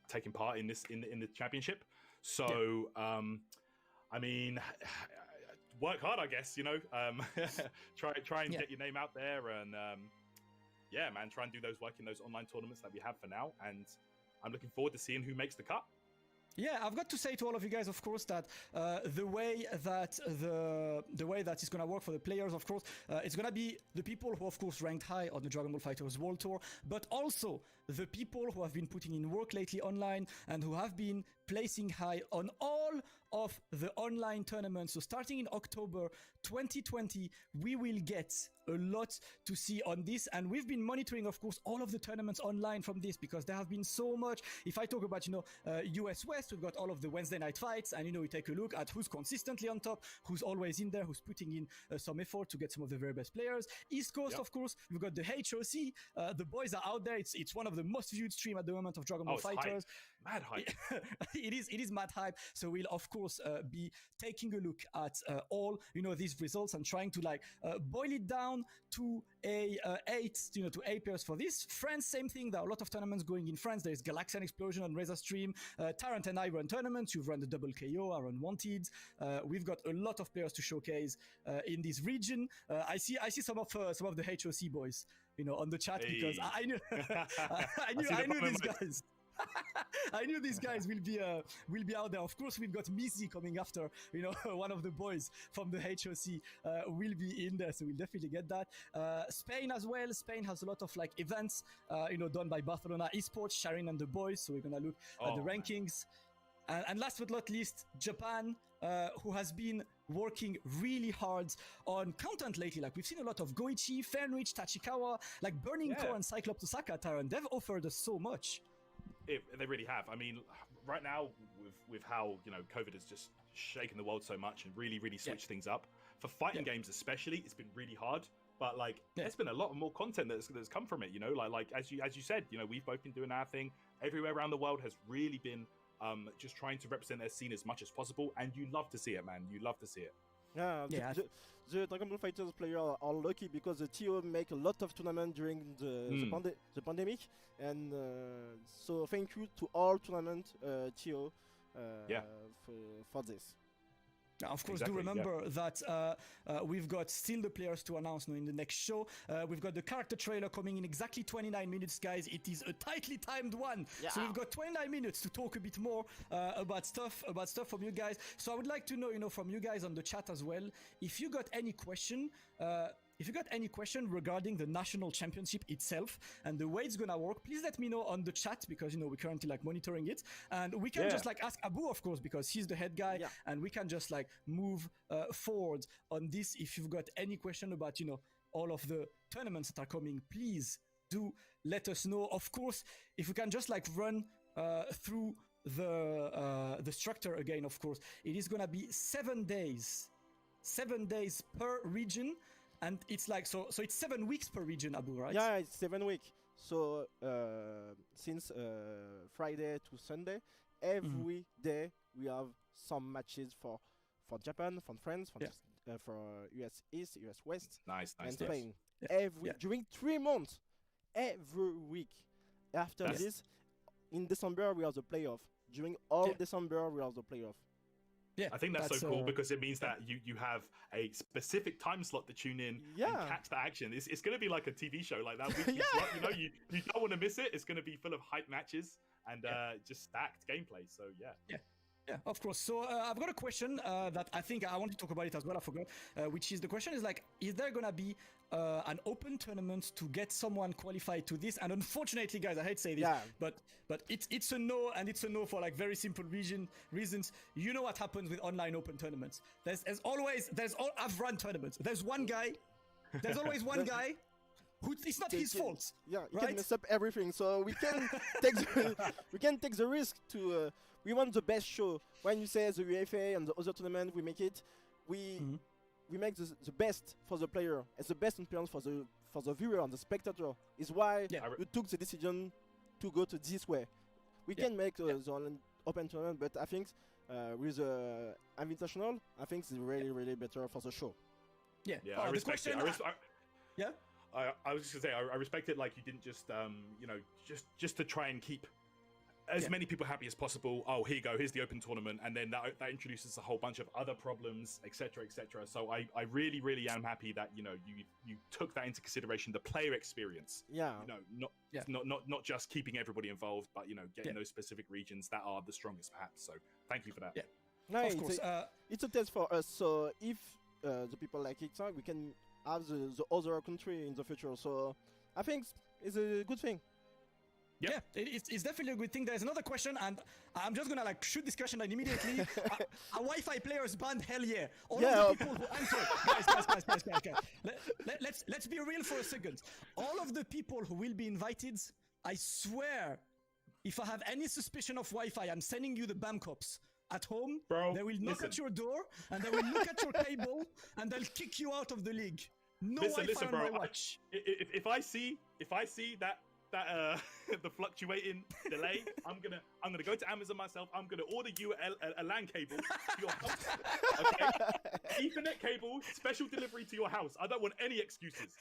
taking part in this in the championship. So I mean, work hard, I guess. Try and get your name out there, and yeah, man, try and do those work in those online tournaments that we have for now. And I'm looking forward to seeing who makes the cut. Yeah, I've got to say to all of you guys, of course, that the way that it's gonna work for the players, of course, it's gonna be the people who, of course, ranked high on the Dragon Ball FighterZ World Tour, but also the people who have been putting in work lately online and who have been placing high on all of the online tournaments. So starting in October 2020, we will get a lot to see on this, and we've been monitoring, of course, all of the tournaments online from this, because there have been so much. If I talk about US West, we've got all of the Wednesday night fights, and we take a look at who's consistently on top, who's always in there, who's putting in some effort to get some of the very best players. East Coast, of course, we've got the HOC. The boys are out there. It's one of the most viewed stream at the moment of Dragon Ball FighterZ. Mad hype. It is mad hype. So we'll of course be taking a look at all these results and trying to boil it down to a 8 to 8 pairs for this. France, same thing. There are a lot of tournaments going in France. There's Galaxian Explosion on Reza Stream. Tarrant and I run tournaments. You've run the Double KO. I run Wanted. We've got a lot of players to showcase in this region. I see some of the HOC boys on the chat, because I knew I knew these guys. I knew these guys will be out there. Of course, we've got Mizzy coming after. One of the boys from the HOC will be in there, so we'll definitely get that. Spain as well. Spain has a lot of events, done by Barcelona Esports, Sharon and the boys. So we're gonna look at the rankings. And last but not least, Japan, who has been working really hard on content lately. We've seen a lot of Goichi, Fenrich, Tachikawa, Burning Core and Cyclops Osaka, Taran. They've offered us so much. They really have. I mean, right now with how COVID has just shaken the world so much and really switched things up for fighting games, especially, it's been really hard. But there's been a lot more content that's come from it. As you said, we've both been doing our thing. Everywhere around the world has really been just trying to represent their scene as much as possible, and you love to see it, man. You love to see it. Yeah, the Dragon Ball FighterZ players are lucky, because the TO make a lot of tournaments during the pandemic, and so thank you to all tournament TO for this. Now, of course, do remember that we've got still the players to announce in the next show. We've got the character trailer coming in exactly 29 minutes, guys. It is a tightly timed one. Yeah. So we've got 29 minutes to talk a bit more about stuff from you guys. So I would like to know, from you guys on the chat as well, if you got any question. If you got any question regarding the national championship itself and the way it's gonna work, please let me know on the chat, because we're currently monitoring it, and we can just ask Abu, of course, because he's the head guy, and we can just move forward on this. If you've got any question about all of the tournaments that are coming, please do let us know. Of course, if we can just run through the structure again, of course, it is gonna be 7 days per region. And it's so it's 7 weeks per region, Abu, right? Yeah, it's 7 weeks. So since Friday to Sunday, every day we have some matches for Japan, for France, for US East, US West, and Spain. During 3 months, every week. After this, in December we have the playoff. During all December we have the playoff. Yeah, I think that's so cool, because it means that you have a specific time slot to tune in and catch the action. It's going to be like a TV show like that. You don't want to miss it. It's going to be full of hype matches and just stacked gameplay. So yeah. Yeah, of course. So I've got a question that I think I want to talk about it as well. I forgot, which is the question is like, is there gonna be an open tournament to get someone qualified to this? And unfortunately, guys, I hate to say this, but it's a no, and it's a no for like very simple reasons. You know what happens with online open tournaments? I've run tournaments. There's one guy. There's always one guy. It's not his fault. Yeah, he right? can mess up everything. So we can take the risk to. We want the best show. When you say the UEFA and the other tournament, we make it. We make the best for the player and the best experience for the viewer and the spectator. Is why we took the decision to go to this way. We can make the online open tournament, but I think with the invitational, I think it's really better for the show. Yeah. I respect it. Yeah. I was just gonna say I respect it. Like you didn't just just to try and keep as many people happy as possible. Oh, here you go. Here's the open tournament, and then that introduces a whole bunch of other problems, etc., etc. So I really am happy that you took that into consideration, the player experience. Yeah. Not just keeping everybody involved, but getting those specific regions that are the strongest, perhaps. So thank you for that. Yeah. No, of course. It's a test for us. So if the people like it, we can have the other country in the future. So I think it's a good thing. Yeah, it's definitely a good thing. There's another question, and I'm just gonna like shoot this question and immediately. A Wi-Fi players banned? Hell yeah! All of the people who answered, guys. Let's be real for a second. All of the people who will be invited, I swear, if I have any suspicion of Wi-Fi, I'm sending you the BAM cops at home. Bro, they will knock at your door and they will look at your cable and they'll kick you out of the league. No Wi-Fi on my watch. If I see that the fluctuating delay, I'm gonna go to Amazon myself. I'm gonna order you a LAN cable to your house. Okay, Ethernet cable, special delivery to your house. I don't want any excuses.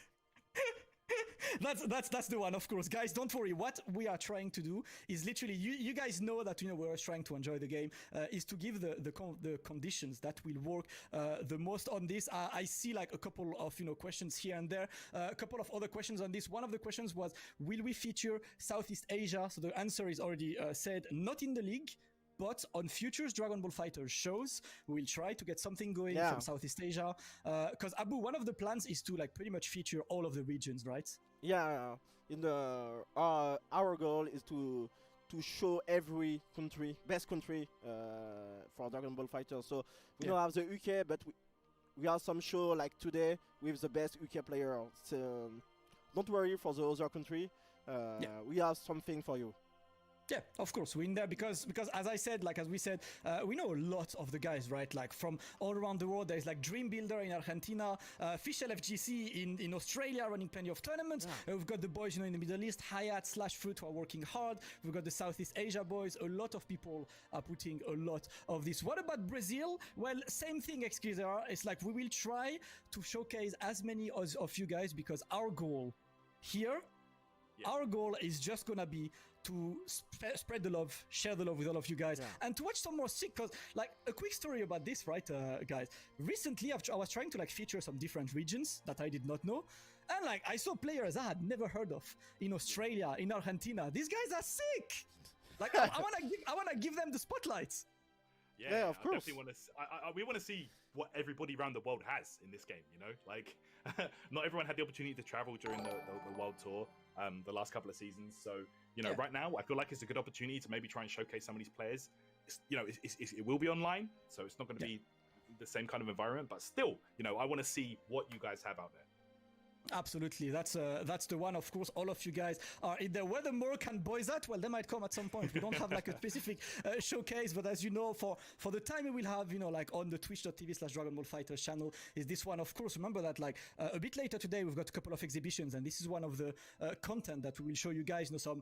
That's the one, of course, guys. Don't worry. What we are trying to do is literally, you guys know that we're trying to enjoy the game. Is to give the conditions that will work the most on this. I see like a couple of questions here and there. A couple of other questions on this. One of the questions was, will we feature Southeast Asia? So the answer is already said, not in the league. But on futures Dragon Ball FighterZ shows, we'll try to get something going from Southeast Asia. Because Abu, one of the plans is to like pretty much feature all of the regions, right? Yeah. In the our goal is to show every country, best country for Dragon Ball FighterZ. So we don't have the UK, but we have some show like today with the best UK player. So don't worry for the other country. We have something for you. Yeah, of course, we're in there because as I said, like as we said, we know a lot of the guys, right? Like from all around the world. There's like Dream Builder in Argentina, Fish LFGC in Australia, running plenty of tournaments. We've got the boys, in the Middle East, Hayat / Fruit, who are working hard. We've got the Southeast Asia boys. A lot of people are putting a lot of this. What about Brazil? Well, same thing, Xkizar. It's like we will try to showcase as many of you guys because our goal here. Our goal is just gonna be to spread the love, share the love with all of you guys, and to watch some more sick. Cause like a quick story about this, right, guys? Recently, I was trying to like feature some different regions that I did not know, and like I saw players I had never heard of in Australia, in Argentina. These guys are sick. Like I wanna give them the spotlight. Yeah, of course. We want to see what everybody around the world has in this game. Like not everyone had the opportunity to travel during the world tour. The last couple of seasons. So, right now, I feel like it's a good opportunity to maybe try and showcase some of these players. It will be online, so it's not going to be the same kind of environment, but still, I want to see what you guys have out there. Absolutely, that's the one. Of course, all of you guys are in there. Whether more can boys that, well, they might come at some point. We don't have like a specific showcase, but as you know, for the time we will have, like on the twitch.tv/Dragon Ball FighterZ channel is this one. Of course, remember that like a bit later today we've got a couple of exhibitions, and this is one of the content that we will show you guys. Some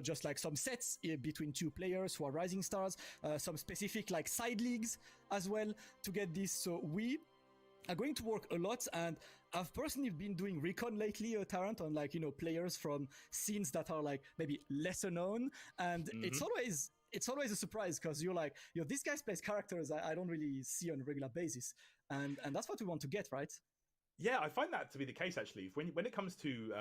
just like some sets between two players who are rising stars, some specific like side leagues as well to get this. So we are going to work a lot, and I've personally been doing recon lately, Tarrant, on like players from scenes that are like maybe lesser known, and it's always a surprise because you're like, this guy plays characters I don't really see on a regular basis, and that's what we want to get, right? Yeah, I find that to be the case actually. When it comes to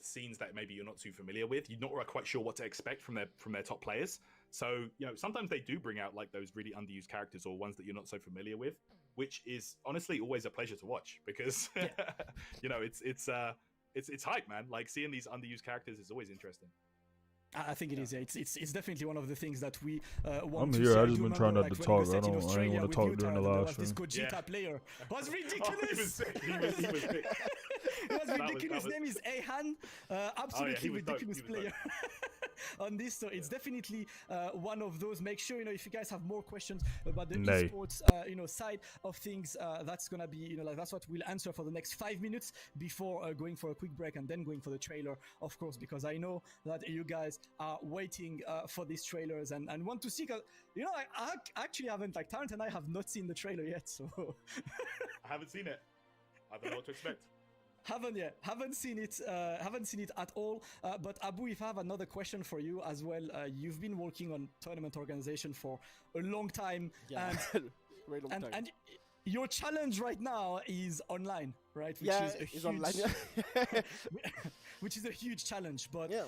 scenes that maybe you're not too familiar with, you're not quite sure what to expect from their top players. So, sometimes they do bring out like those really underused characters or ones that you're not so familiar with, which is honestly always a pleasure to watch because, it's hype, man. Like seeing these underused characters is always interesting. I think it is. Yeah. It's definitely one of the things that we want I'm to here. see. I I just do been remember, trying not like, to when we talk. were set in I don't Australia want with to talk you, during the Taryn, and there live was this stream. Gogeta player. It was Oh, ridiculous. he was sick. He was sick. It was ridiculous. was- Name is Ahan. Absolutely he was dope. ridiculous He was player on this. So it's definitely one of those. Make sure if you guys have more questions about the esports side of things, that's gonna be like that's what we'll answer for the next 5 minutes before going for a quick break and then going for the trailer, of course, because I know that you guys are waiting for these trailers and want to see. I actually haven't, like, Tarrant and I have not seen the trailer yet, so I haven't seen it. I don't know what to expect. Haven't seen it at all. But Abu, if I have another question for you as well, you've been working on tournament organization for a long time, Yeah, very long time. and your challenge right now is online, right? Which Yeah, is a it's huge, online. which is a huge challenge. But Yeah.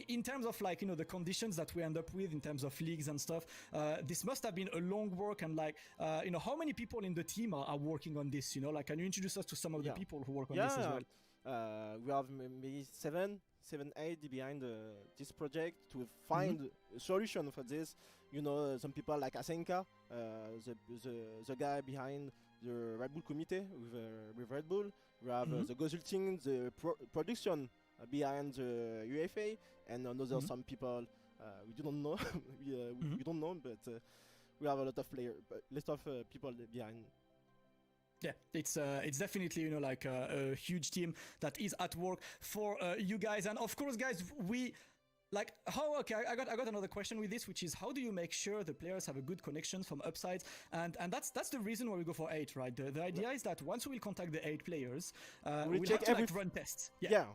in terms of the conditions that we end up with in terms of leagues and stuff, this must have been a long work. And how many people in the team are working on this? Can you introduce us to some of the people who work on this as well? We have maybe 7, 8 behind this project to find a solution for this. Some people like Asenka, the guy behind the Red Bull committee with Red Bull. We have the consulting, the production behind the UFA, and another some people we don't know. we don't know, but we have a lot of people behind. Yeah, it's definitely a huge team that is at work for you guys. And of course, guys, I got another question with this, which is how do you make sure the players have a good connection from upsides? And that's the reason why we go for 8, right? The idea is that once we will contact the 8 players, we'll check have to run tests. Yeah.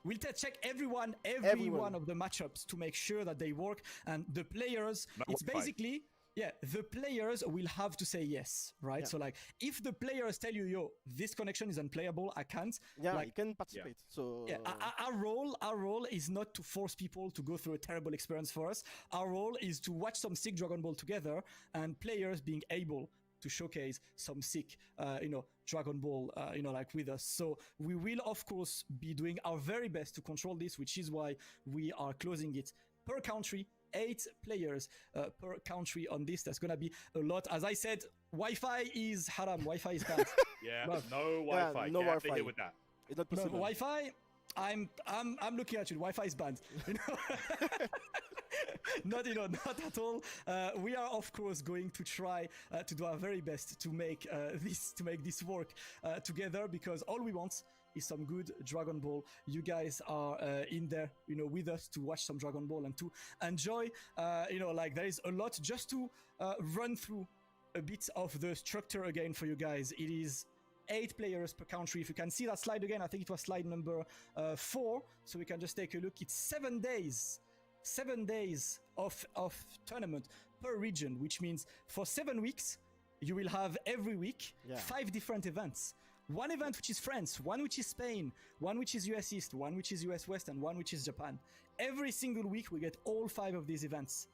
We'll check every one of the matchups to make sure that they work, and the players. It's basically. Yeah, the players will have to say yes, right? Yeah. So if the players tell you, yo, this connection is unplayable, I can't. Yeah, you can participate. Yeah. So our role is not to force people to go through a terrible experience for us. Our role is to watch some sick Dragon Ball together, and players being able to showcase some sick, Dragon Ball, with us. So we will, of course, be doing our very best to control this, which is why we are closing it per country. 8 players per country on this. That's gonna be a lot. As I said, Wi-Fi is haram. Wi-Fi is bad. Yeah, no Wi-Fi. Yeah, no Wi-Fi. Wi-Fi. With that. It's not possible. No, Wi-Fi. I'm looking at you. Wi-Fi is banned. Not at all. We are, of course, going to try to do our very best to make this work together, because all we want is some good Dragon Ball. You guys are in there, with us to watch some Dragon Ball and to enjoy. There is a lot. Just to run through a bit of the structure again for you guys. It is 8 players per country. If you can see that slide again, I think it was slide number 4. So we can just take a look. It's 7 days. 7 days of tournament per region, which means for 7 weeks, you will have every week 5 different events. One event which is France, one which is Spain, one which is US East, one which is US West, and one which is Japan. Every single week we get all 5 of these events.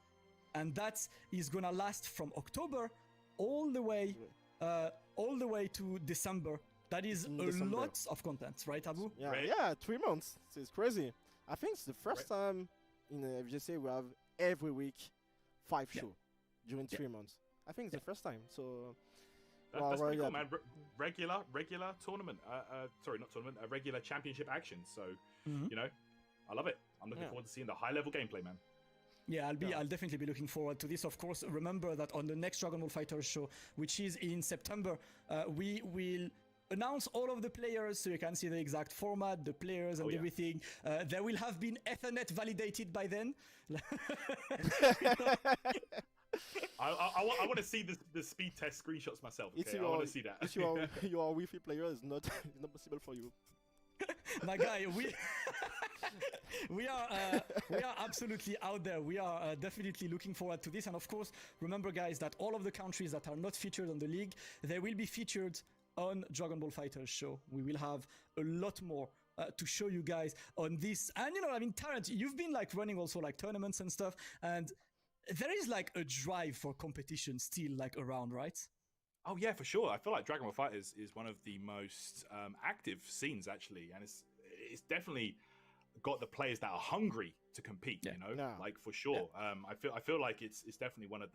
And that is gonna last from October all the way to December. That is lot of content, right, Abu? Yeah, 3 months. It's crazy. I think it's the first time in FGC we have every week 5 shows during 3 months. I think it's the first time. So that's pretty cool, man. Regular tournament. Sorry, not tournament. A regular championship action. So I love it. I'm looking forward to seeing the high level gameplay, man. Yeah, I'll definitely be looking forward to this. Of course, remember that on the next Dragon Ball FighterZ show, which is in September, we will announce all of the players, so you can see the exact format, the players, and everything. There will have been Ethernet validated by then. I want to see the speed test screenshots myself. Okay? I want to see that. If your Wi-Fi player is not possible for you. My guy, we are absolutely out there. We are definitely looking forward to this. And of course, remember, guys, that all of the countries that are not featured on the league, they will be featured on Dragon Ball FighterZ show. We will have a lot more to show you guys on this. And Tarrant, you've been running also tournaments and stuff, and there is like a drive for competition still like around, right? Oh yeah, for sure. I feel like Dragon Ball FighterZ is one of the most active scenes actually, and it's definitely got the players that are hungry to compete. Yeah. You know, Yeah. like for sure. I feel like it's definitely one of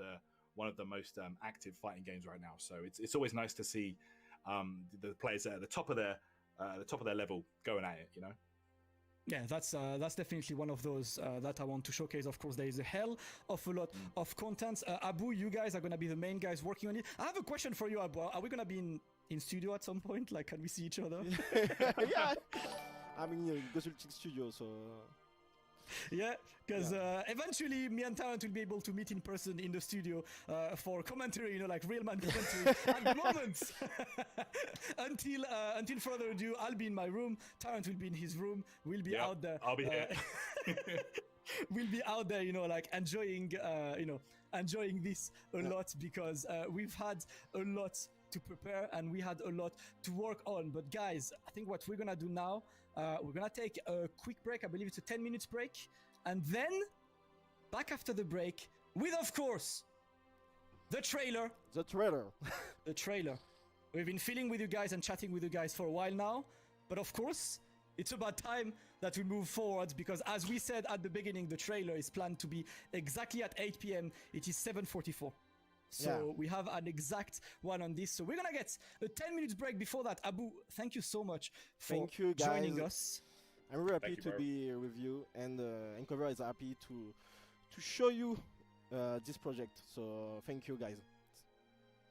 the most active fighting games right now. So it's always nice to see the players at the top of their level going at it. You know. Yeah, that's definitely one of those that I want to showcase. Of course, there is a hell of a lot of content. Abu, you guys are gonna be the main guys working on it. I have a question for you, Abu. Are we gonna be in studio at some point? Like, can we see each other? Yeah. I'm in Consulting Studio, so. Yeah, because eventually me and Tarrant will be able to meet in person in the studio for commentary, you know, like real man commentary. At the moment, until further ado, I'll be in my room. Tarrant will be in his room. We'll be out there. I'll be here. We'll be out there, you know, like enjoying this a lot because we've had a lot to prepare and we had a lot to work on. But guys, I think what we're gonna do now, we're gonna take a quick break. I believe it's a 10 minutes break, and then back after the break with, of course, the trailer. The trailer. The trailer. We've been feeling with you guys and chatting with you guys for a while now, but of course, it's about time that we move forward because, as we said at the beginning, the trailer is planned to be exactly at 8 p.m. It is 7:44. So we have an exact one on this. So we're gonna get a 10 minutes break before that. Abu, thank you so much for Thank you, guys. joining us. I'm very happy you, to bro. be here with you, and Encover is happy to show you this project. So thank you, guys.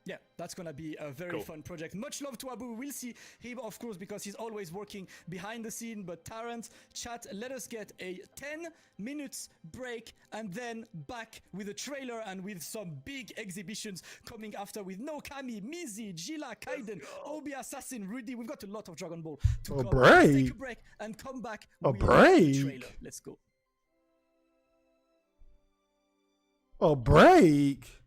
Yeah, that's gonna be a very Cool. fun project. Much love to Abu. We'll see him, of course, because he's always working behind the scene. But Tarrant, chat, let us get a 10 minutes break and then back with a trailer and with some big exhibitions coming after with Nokami, Mizi, Jila, Kaiden, Obi Assassin, Rudy. We've got a lot of Dragon Ball to A come. break? Let's take a break and come back A with the break? trailer. Let's go. A break?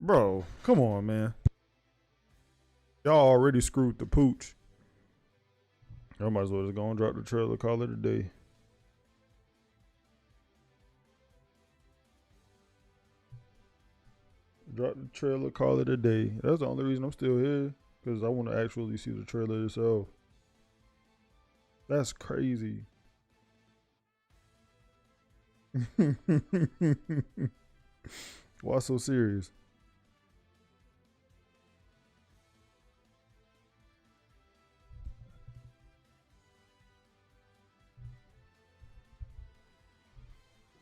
Bro, come on, man. Y'all already screwed the pooch. Y'all might as well just go and drop the trailer, call it a day. Drop the trailer, call it a day. That's the only reason I'm still here, because I want to actually see the trailer itself. That's crazy. Why so serious?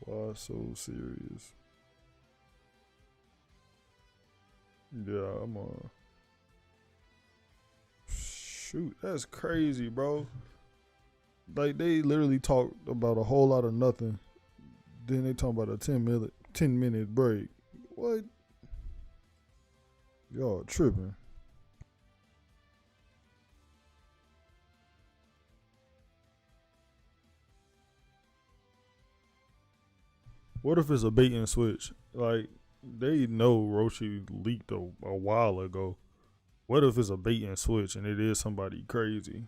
Why so serious? Yeah, I'm shoot, that's crazy, bro. Like, they literally talked about a whole lot of nothing. Then they talking about a 10 minute break. What? Y'all tripping. What if it's a bait and switch? Like, they know Roshi leaked a while ago. What if it's a bait and switch and it is somebody crazy?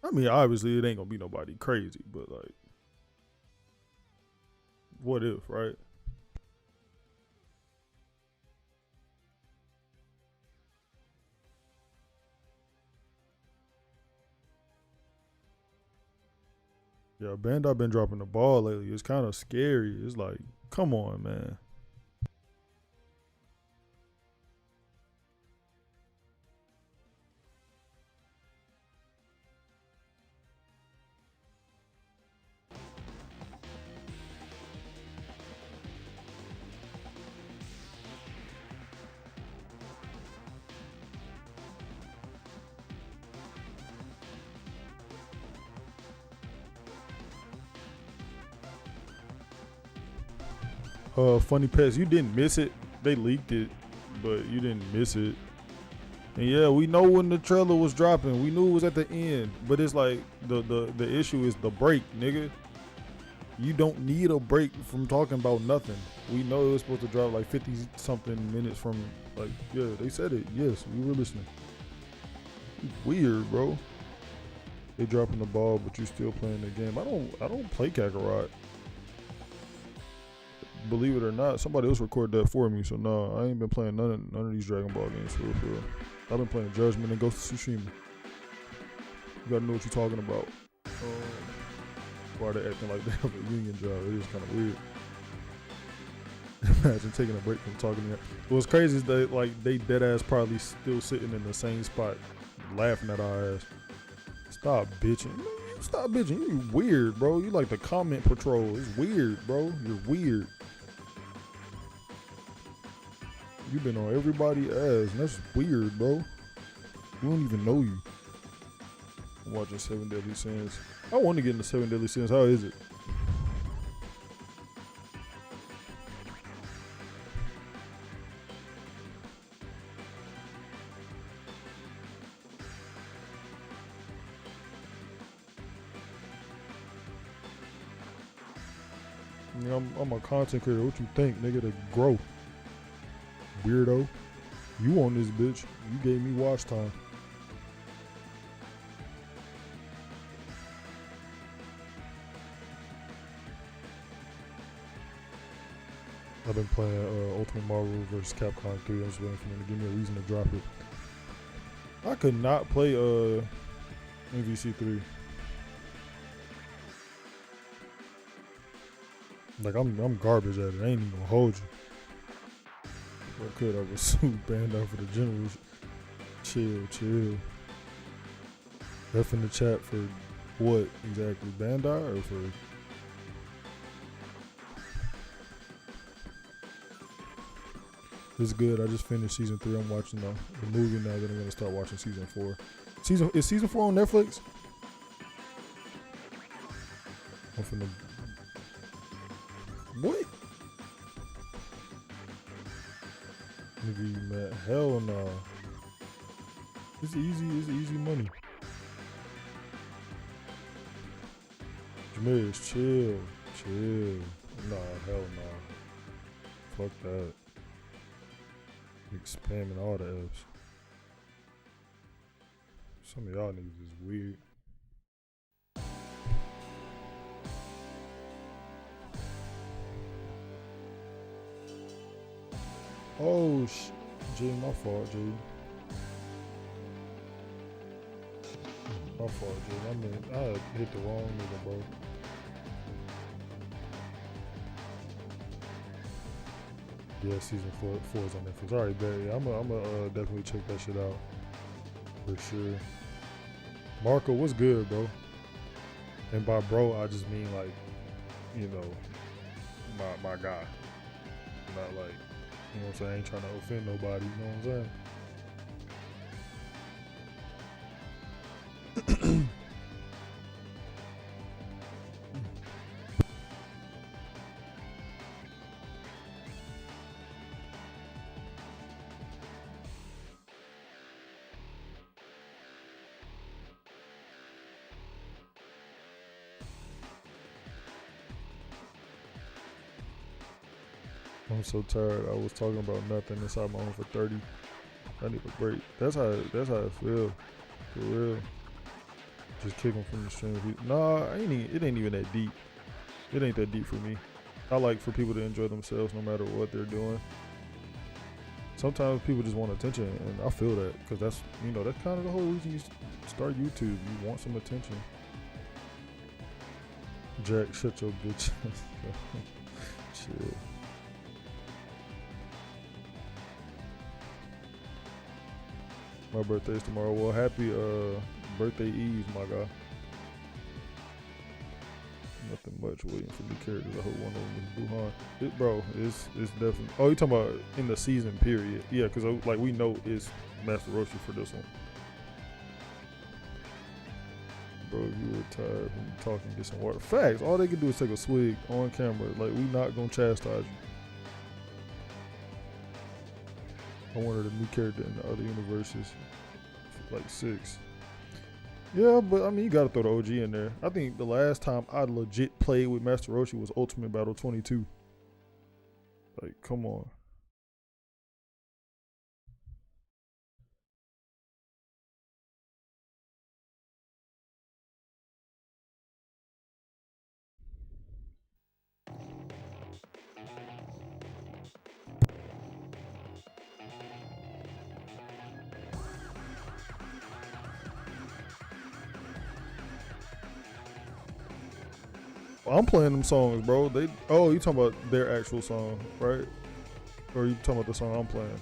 I mean, obviously it ain't gonna be nobody crazy, but like, what if, right? Yeah, Bandai been dropping the ball lately. It's kind of scary. It's like, come on, man. Funny Pets, you didn't miss it. They leaked it, but you didn't miss it. And yeah, we know when the trailer was dropping. We knew it was at the end. But it's like the issue is the break, nigga. You don't need a break from talking about nothing. We know it was supposed to drop like 50 something minutes from, like, yeah, they said it. Yes, we were listening. Weird, bro. They dropping the ball, but you still playing the game. I don't play Kakarot. Believe it or not, somebody else recorded that for me. So no, I ain't been playing none of these Dragon Ball games for real. I've been playing Judgment and Ghost of Tsushima. You gotta know what you're talking about. Why they acting like they have a union job? It is kind of weird. Imagine taking a break from talking to them. What's crazy is they dead ass probably still sitting in the same spot, laughing at our ass. Stop bitching. Man, you stop bitching. You weird, bro. You like the comment patrol. It's weird, bro. You're weird. You've been on everybody's ass, and that's weird, bro. We don't even know you. I'm watching 7 Deadly Sins. I want to get into 7 Deadly Sins. How is it? I'm a content creator. What you think, nigga? To grow. Weirdo. You on this bitch. You gave me watch time. I've been playing Ultimate Marvel vs. Capcom 3. I'm just waiting for them to give me a reason to drop it. I could not play MVC 3. Like I'm garbage at it. I ain't even gonna hold you. If I could, I would sue Bandai for the general. Chill. F in the chat for what exactly? Bandai or for? It's good. I just finished season 3. I'm watching the movie now. Then I'm gonna start watching season 4. Is season 4 on Netflix? I'm finna. What? Nigga, you mad? Hell no. It's easy money. Jameers, chill. Nah, hell no. Fuck that. Nigga spamming all the apps. Some of y'all niggas is weird. Oh, Jay, my fault, Jay. My fault, Jay. I mean, I hit the wrong nigga, bro. Yeah, season 4 is on Netflix. All right, bet. Yeah, I'm gonna definitely check that shit out for sure. Marco, what's good, bro? And by bro, I just mean like, you know, my guy. Not like, you know what I'm saying? I ain't trying to offend nobody, you know what I'm saying? I'm so tired. I was talking about nothing inside my own for 30. I need a break. That's how I feel. For real. Just kicking from the stream. Nah, it ain't even that deep. It ain't that deep for me. I like for people to enjoy themselves no matter what they're doing. Sometimes people just want attention, and I feel that because that's kind of the whole reason you start YouTube. You want some attention. Jack, shut your bitch. Chill. My birthday's tomorrow. Well, happy birthday Eve, my guy. Nothing much waiting for new characters. I hope one of them is Buhan. It's definitely. Oh, you talking about in the season period? Yeah, because like we know it's Master Roshi for this one. Bro, if you were tired from talking, get some water. Facts. All they can do is take a swig on camera. Like, we not gonna chastise you. I wanted a new character in the other universes. Like 6. Yeah, but I mean, you gotta throw the OG in there. I think the last time I legit played with Master Roshi was Ultimate Battle 22. Like, come on. I'm playing them songs, bro. They. Oh, you talking about their actual song, right? Or you talking about the song I'm playing?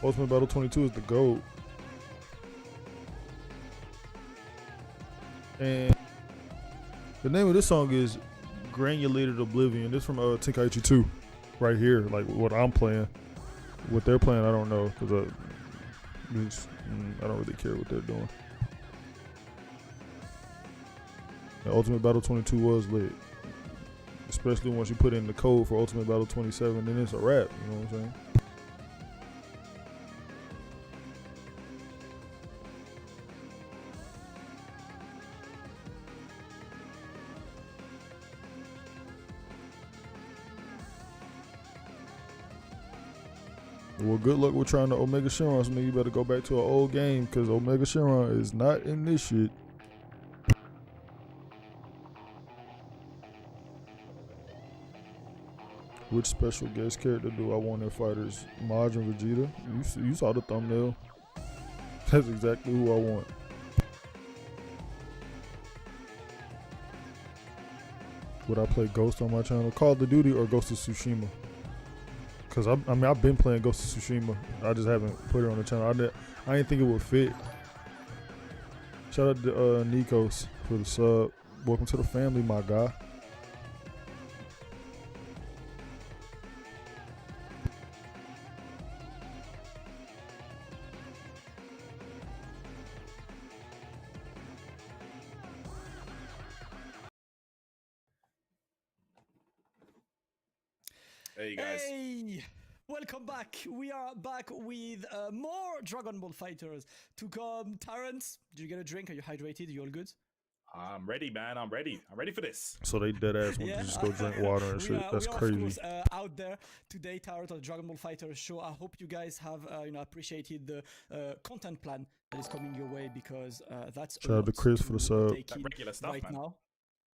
Ultimate Battle 22 is the GOAT. And the name of this song is Granulated Oblivion. This from Tenkaichi 2. Right here, like what I'm playing. What they're playing, I don't know. Because I don't really care what they're doing. And Ultimate Battle 22 was lit. Especially once you put in the code for Ultimate Battle 27, then it's a wrap. You know what I'm saying? Well, good luck with trying to Omega Shenron. So you better go back to an old game because Omega Shenron is not in this shit. Which special guest character do I want in FighterZ? Majin Vegeta? You saw the thumbnail. That's exactly who I want. Would I play Ghost on my channel? Call of Duty or Ghost of Tsushima? Because I've been playing Ghost of Tsushima. I just haven't put it on the channel. I didn't think it would fit. Shout out to Nikos for the sub. Welcome to the family, my guy. There you guys. Hey! Welcome back. We are back with more Dragon Ball Fighters to come. Terrence, did you get a drink? Are you hydrated? You all good? I'm ready, man. I'm ready. I'm ready for this. So they dead ass want to just go drink water and shit. That's crazy. We are, of course, out there today, Tarot, on the Dragon Ball Fighters show. I hope you guys have appreciated the content plan that is coming your way because that's shout out to Chris for the sub. That regular stuff, right man. now.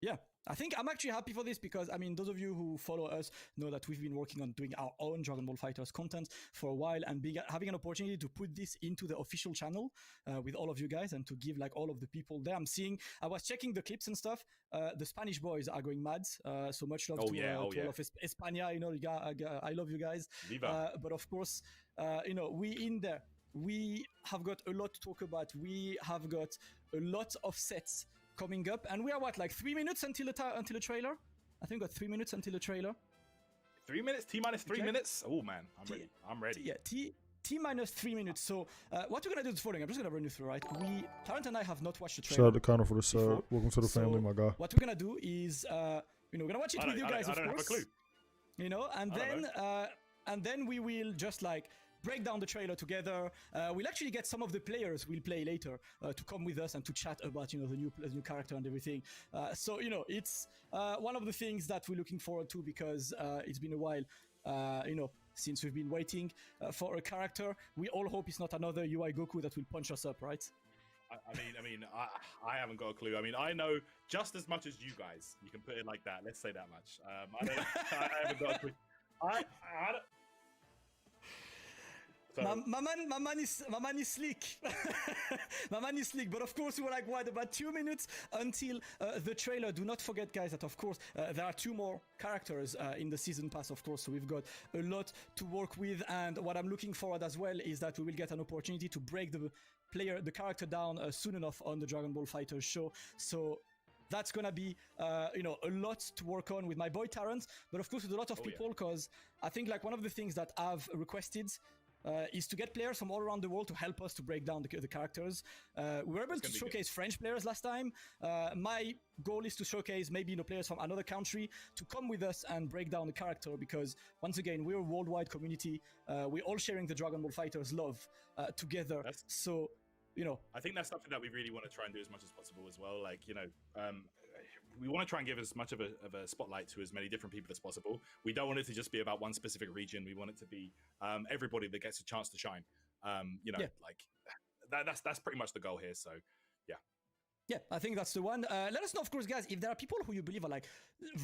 Yeah, I think I'm actually happy for this because, I mean, those of you who follow us know that we've been working on doing our own Dragon Ball Fighters content for a while and having an opportunity to put this into the official channel with all of you guys and to give like all of the people there. I was checking the clips and stuff. The Spanish boys are going mad. So much love to all of España. You know, I love you guys. But of course, we have got a lot to talk about. We have got a lot of sets coming up, and we are like 3 minutes until the trailer. I think we got 3 minutes until the trailer. 3 minutes? T minus 3 minutes? Oh man, I'm ready. Yeah, T minus 3 minutes. So what we're gonna do is the following. I'm just gonna run you through, right? Tarrant and I have not watched the trailer. Shout out to Connor for the sub. Welcome to the family, my guy. What we're gonna do is we're gonna watch it with you guys, of course. I don't have a clue. You know, and then we will just like break down the trailer together. We'll actually get some of the players we'll play later to come with us and to chat about the new character and everything. So it's one of the things that we're looking forward to because it's been a while. Since we've been waiting for a character. We all hope it's not another UI Goku that will punch us up, right? I haven't got a clue. I mean, I know just as much as you guys. You can put it like that. Let's say that much. I haven't got a clue. My man is slick. My man is slick. But of course, we were like, what, about 2 minutes until the trailer. Do not forget, guys, that of course there are 2 more characters in the season pass, of course. So we've got a lot to work with. And what I'm looking forward as well is that we will get an opportunity to break the character down soon enough on the Dragon Ball FighterZ show. So that's gonna be, a lot to work on with my boy Terrence, but of course with a lot of people, because I think like one of the things that I've requested is to get players from all around the world to help us to break down the characters. We were able to showcase French players last time. My goal is to showcase maybe players from another country to come with us and break down the character, because once again, we're a worldwide community. We're all sharing the Dragon Ball FighterZ love together. I think that's something that we really want to try and do as much as possible as well. Like, we want to try and give as much of a spotlight to as many different people as possible. We don't want it to just be about one specific region. We want it to be everybody that gets a chance to shine. Like that's pretty much the goal here. So, yeah. Yeah, I think that's the one. Let us know, of course, guys, if there are people who you believe are like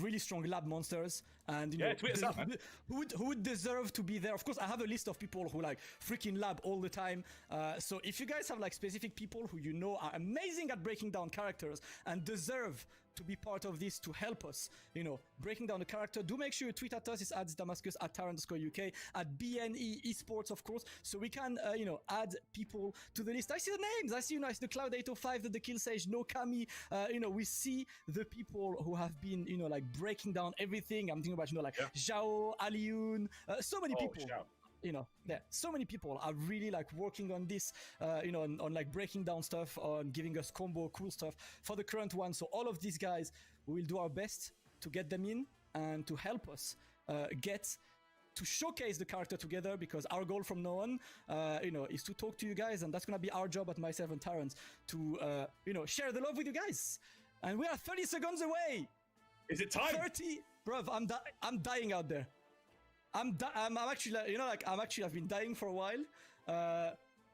really strong lab monsters and you know tweet us out, man. who would deserve to be there. Of course, I have a list of people who like freaking lab all the time. So if you guys have like specific people who you know are amazing at breaking down characters and deserve to be part of this to help us, you know, breaking down the character, do make sure you tweet at us. It's at Damascus, at Tara_UK, at BNE Esports, of course, so we can, you know, add people to the list. I see the names. I see, you know, it's the Cloud 805, the Kill Sage, no Kami. You know, we see the people who have been, you know, like breaking down everything. I'm thinking about, you know, like Zhao, Aliun, so many people. Shout. You know, yeah, so many people are really like working on this, you know, on like breaking down stuff, on giving us combo, cool stuff for the current one. So all of these guys, we will do our best to get them in and to help us to showcase the character together, because our goal from now on, you know, is to talk to you guys, and that's gonna be our job at myself and Terrence to, you know, share the love with you guys. And we are 30 seconds away. Is it time? 30, bruv, I'm dying out there. I'm actually, you know, like I've been dying for a while.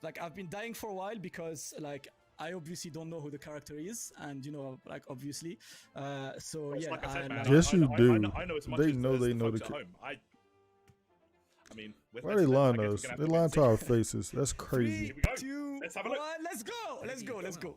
Like I've been dying for a while because like I obviously don't know who the character is, and you know, like obviously, so Well, yeah. like I said, man, Yes, you do. I know as much They as know the they know folks the at home. I mean, why they lying to us? They lying to our faces. That's crazy. 3, we go. 2, Let's have a look. 1, let's go. Let's go. Let's go.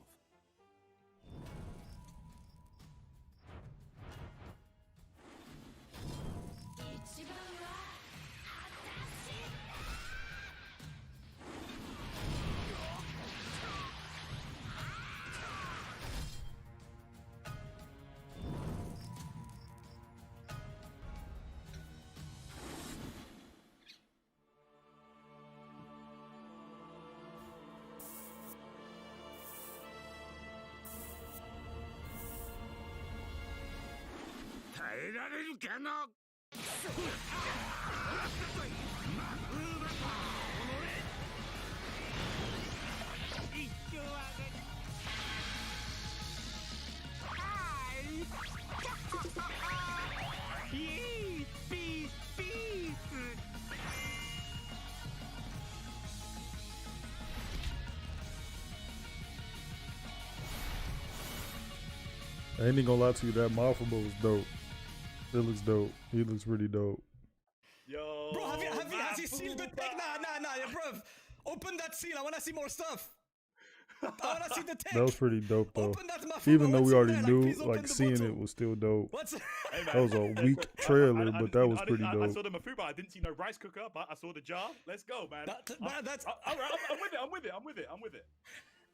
I ain't even gonna lie to you, that Mafabo was dope. It looks dope. He looks pretty dope. Yo, Bro, has he sealed the tech? Nah, bro. Open that seal. I wanna see more stuff. I wanna see the tech. That was pretty dope though. Open that Mafabo. Even though we What's in already there? knew, Please open like the seeing bottle. it was still dope. What's Hey, man. That was a weak trailer, but that was pretty I dope. saw the Mafuba. I didn't see no rice cooker, but I saw the jar. Let's go, man. that's. I'm with it.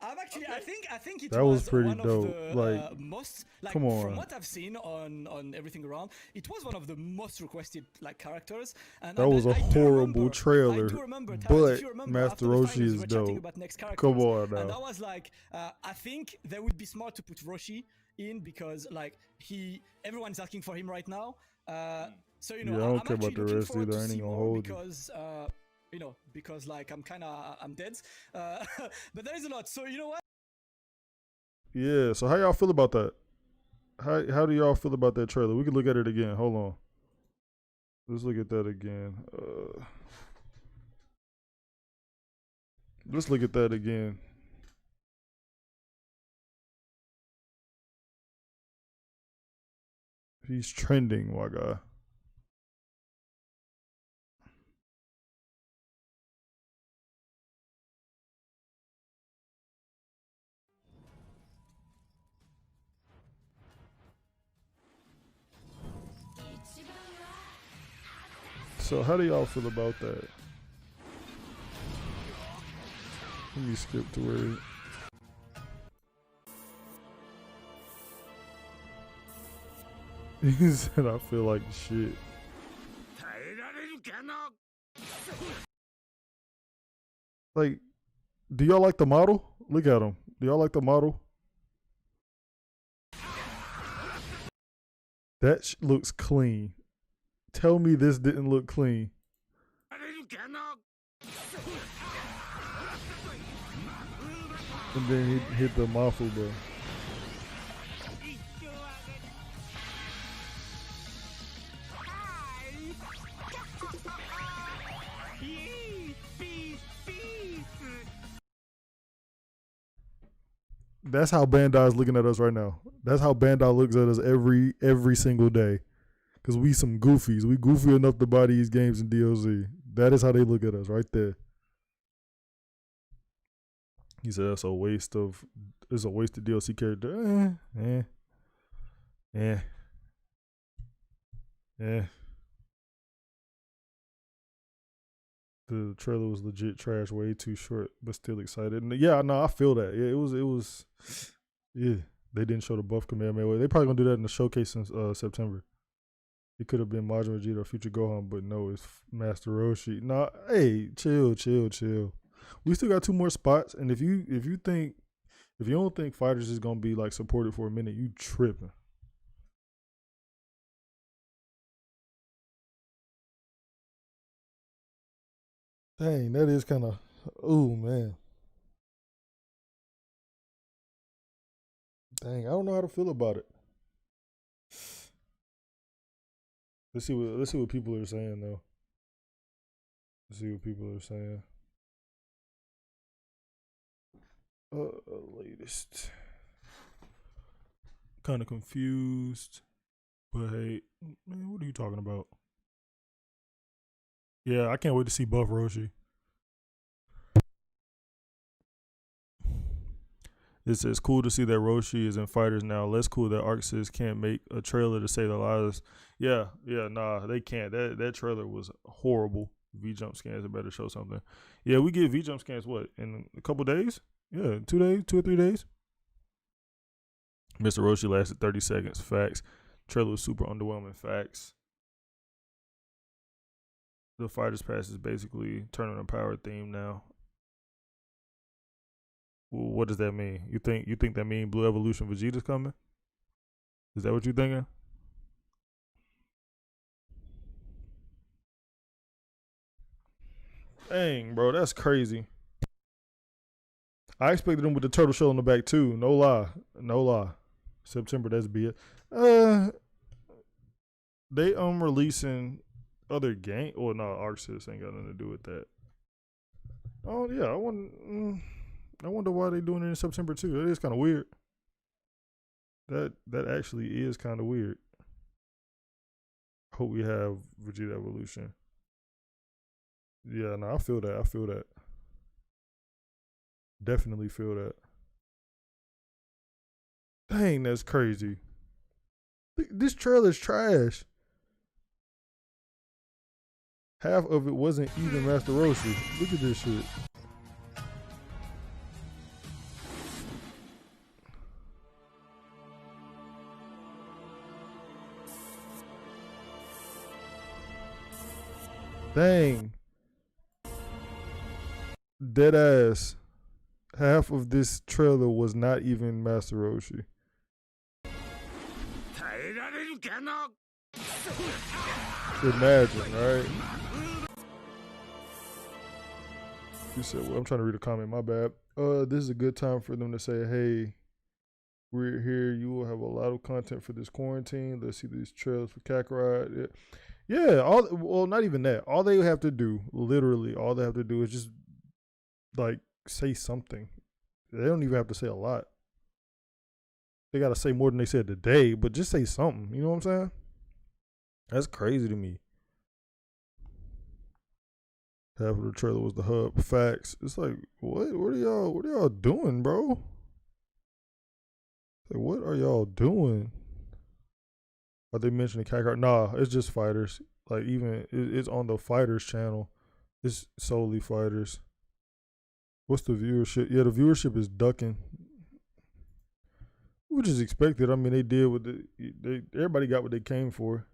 I'm actually. Okay. I think it That was was pretty one dope. of the Like, most. Like, come on. From what I've seen on everything around, it was one of the most requested like characters. And That was a I do horrible remember- trailer, I do remember, Terrence, but if you remember, Master after the Roshi finals, is we were chatting dope. about next characters, Come on and I now. was like, I think they would be smart to put Roshi in because like everyone's asking for him right now. So you know, Yeah, I don't I'm care about actually the looking rest forward either. to I ain't see even gonna more hold you. because you know, because like I'm dead. But there is a lot. So you know what? Yeah, so how y'all feel about that? How do y'all feel about that trailer? We could look at it again. Hold on. Let's look at that again. Let's look at that again. He's trending, my guy. So how do y'all feel about that? Let me skip to where he said I feel like shit. Like, do y'all like the model? Look at him. Do y'all like the model? That looks clean. Tell me this didn't look clean. And then he hit the Mafuba. That's how Bandai's looking at us right now. That's how Bandai looks at us every single day. Cause we some goofies. We goofy enough to buy these games in DLC. That is how they look at us right there. He said it's a waste of DLC character. The trailer was legit trash, way too short, but still excited. And yeah, no, I feel that. Yeah, it was. Yeah, they didn't show the buff Kamehameha. They probably gonna do that in the showcase in September. It could have been Majin Vegeta or Future Gohan, but no, it's Master Roshi. Nah, hey, chill. We still got 2 more spots, and if you don't think FighterZ is gonna be like supported for a minute, you tripping. Dang, that is kind of, ooh man. Dang, I don't know how to feel about it. Let's see what people are saying though. Let's see what people are saying. Latest. Kind of confused, but hey, man, what are you talking about? Yeah, I can't wait to see Buff Roshi. It says cool to see that Roshi is in FighterZ now. Less cool that ArcSys can't make a trailer to say the lies. Yeah, nah, they can't. That trailer was horrible. V-Jump scans better show something. Yeah, we get V-Jump scans what in a couple days? Yeah, 2 days, 2 or 3 days. Mr. Roshi lasted 30 seconds. Facts. Trailer was super underwhelming. Facts. The FighterZ Pass is basically turning a power theme now. What does that mean? You think that mean Blue Evolution Vegeta's coming? Is that what you're thinking? Dang, bro, that's crazy. I expected them with the turtle shell in the back too. No lie. September, that's be it. They releasing other game. Well, no, ArcSys ain't got nothing to do with that. Oh yeah, I wonder why they doing it in September too. That is kind of weird. That actually is kind of weird. Hope we have Vegeta Evolution. Yeah, no, I feel that. Definitely feel that. Dang, that's crazy. This trailer's trash. Half of it wasn't even Master Roshi. Look at this shit. Dang. Dead ass. Half of this trailer was not even Master Roshi. Imagine, right? You said, well, I'm trying to read a comment, my bad. This is a good time for them to say, hey, we're here. You will have a lot of content for this quarantine. Let's see these trailers for Kakarot. Yeah, well, not even that. All they have to do, literally, all they have to do is just, like, say something. They don't even have to say a lot. They got to say more than they said today, but just say something. You know what I'm saying? That's crazy to me. Half of the trailer was the hub. Facts. It's like, what are y'all doing, bro? Like, what are y'all doing? Are they mentioning Kakarot? Nah, it's just fighters. Like, even it's on the FighterZ channel. It's solely FighterZ. What's the viewership? Yeah, the viewership is ducking, which is expected. I mean, they did what everybody got what they came for.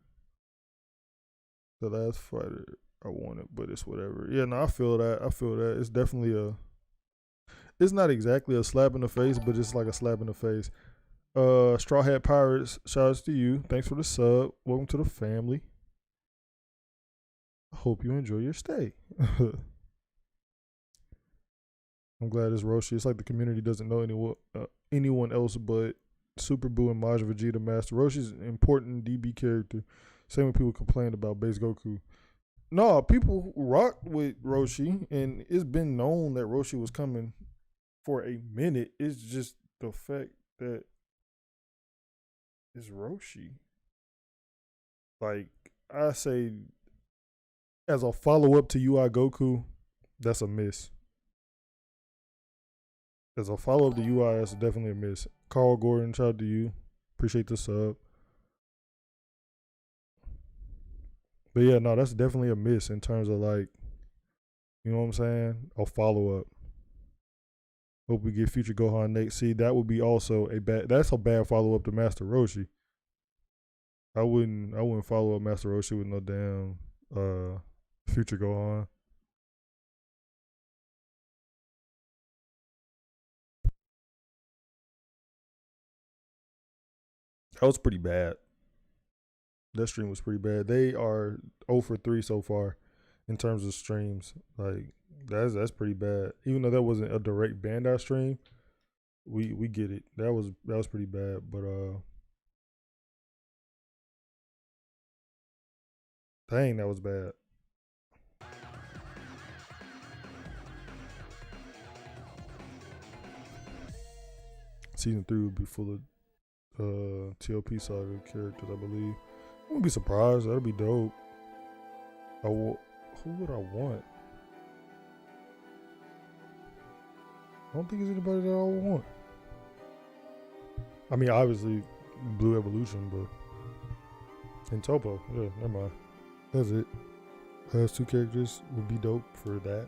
The last fighter I wanted, but it's whatever. Yeah, no, I feel that. It's definitely it's not exactly a slap in the face, but it's like a slap in the face. Straw Hat Pirates, shout outs to you. Thanks for the sub. Welcome to the family. I hope you enjoy your stay. I'm glad it's Roshi. It's like the community doesn't know anyone else but Super Buu and Majin Vegeta Master. Roshi's an important DB character. Same when people complained about Base Goku. No, people rocked with Roshi, and it's been known that Roshi was coming for a minute. It's just the fact that it's Roshi. Like, I say, as a follow up to UI Goku, that's a miss. As a follow up to UI, that's definitely a miss. Carl Gordon, shout out to you. Appreciate the sub. But yeah, no, that's definitely a miss in terms of like, you know what I'm saying? A follow up. Hope we get Future Gohan next. See, that would be also that's a bad follow up to Master Roshi. I wouldn't follow up Master Roshi with no damn Future Gohan. That was pretty bad. That stream was pretty bad. They are 0 for 3 so far in terms of streams. Like that's pretty bad. Even though that wasn't a direct Bandai stream, we get it. That was pretty bad. But dang, that was bad. Season 3 would be full of TLP saga characters, I believe. I wouldn't be surprised. That'd be dope. Who would I want? I don't think there's anybody that I would want. I mean, obviously, Blue Evolution, but and Topo. Yeah, never mind. That's it. Last 2 characters would be dope for that.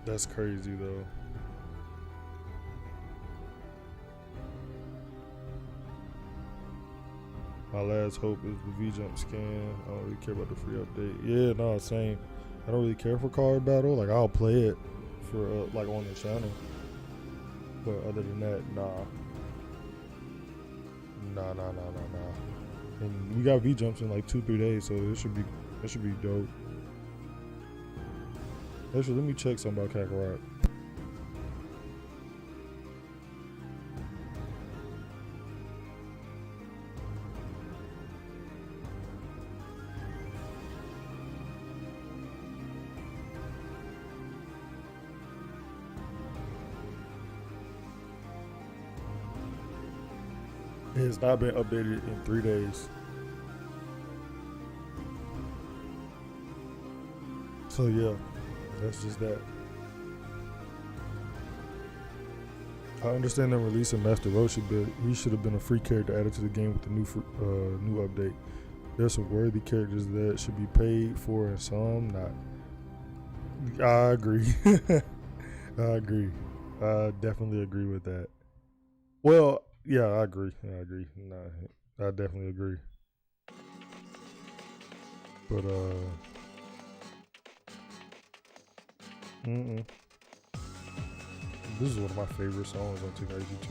That's crazy though. My last hope is the V-Jump scan. I don't really care about the free update. Yeah, no, same. I don't really care for card battle. Like, I'll play it for like on the channel. But other than that, nah. Nah. And we got V-Jumps in like 2-3 days, so it should be dope. Actually, let me check something about Kakarot. It has not been updated in 3 days. So yeah, that's just that. I understand them releasing Master Roshi, but he should have been a free character added to the game with the new update. There's some worthy characters that should be paid for and some not. I agree. I agree. I definitely agree with that. Well, yeah, I agree. Nah, I definitely agree. But this is one of my favorite songs on Technology 2.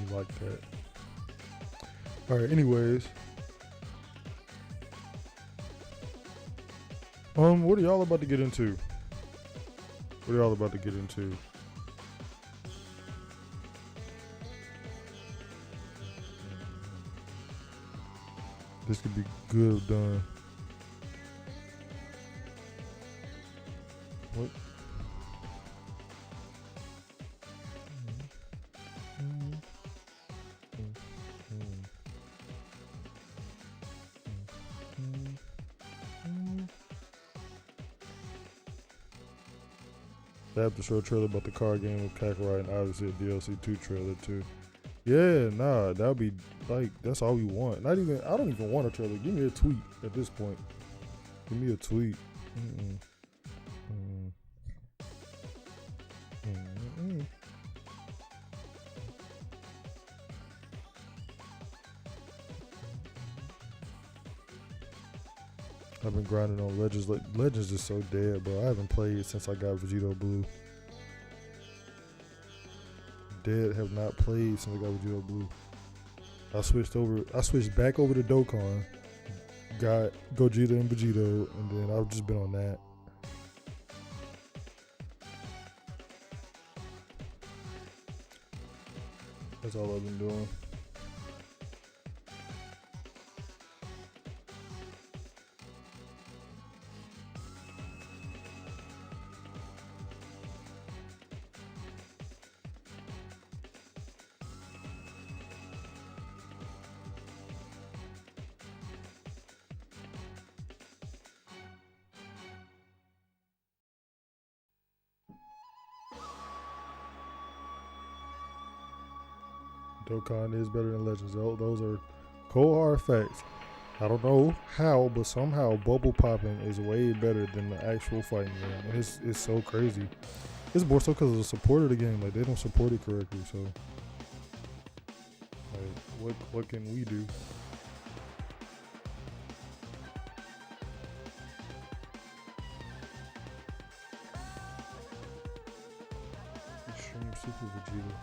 You like that? All right. Anyways, what are y'all about to get into? This could be good done. What? They have to show a trailer about the card game with Kakarot and obviously a DLC 2 trailer too. Yeah, nah, that'll be like, that's all we want. I don't even want a trailer. Give me a tweet at this point. Give me a tweet. I've been grinding on Legends. Legends is so dead, bro. I haven't played since I got Vegito Blue. Have not played since I got Vegito Blue. I switched back over to Dokkan, got Gogeta and Vegito, and then I've just been on that. That's all I've been doing. Dokkan is better than Legends. Those are cold hard facts. I don't know how, but somehow bubble popping is way better than the actual fighting game. And it's so crazy. It's more so because of the support of the game. Like, they don't support it correctly. So, like, what can we do? Extreme Super Vegeta.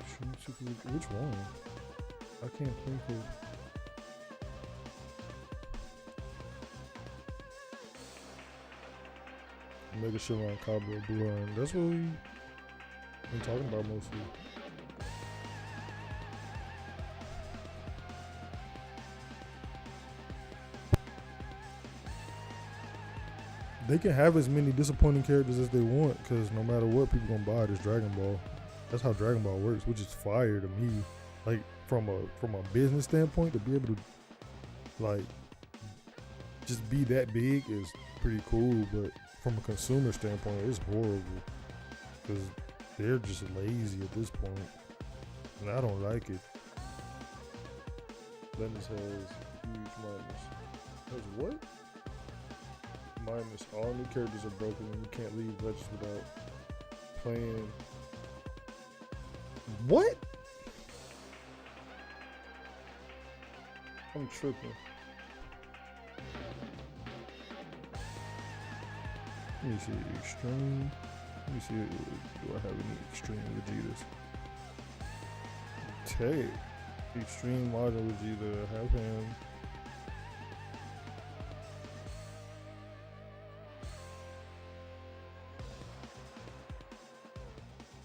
Extreme Super Vegeta. Which one? I can't think of. Mega Shalon, Cabo, Buhan. That's what we've been talking about mostly. They can have as many disappointing characters as they want, because no matter what, people gonna buy this Dragon Ball. That's how Dragon Ball works, which is fire to me. Like, from a business standpoint, to be able to like just be that big is pretty cool, but from a consumer standpoint, it's horrible because they're just lazy at this point, and I don't like it. Lennox has huge minus. Has what? Minus. All new characters are broken, and you can't leave Legends without playing. What? I'm tripping. Let me see extreme. Let me see. Do I have any extreme Vegetas? Take extreme model Vegeta. Have him.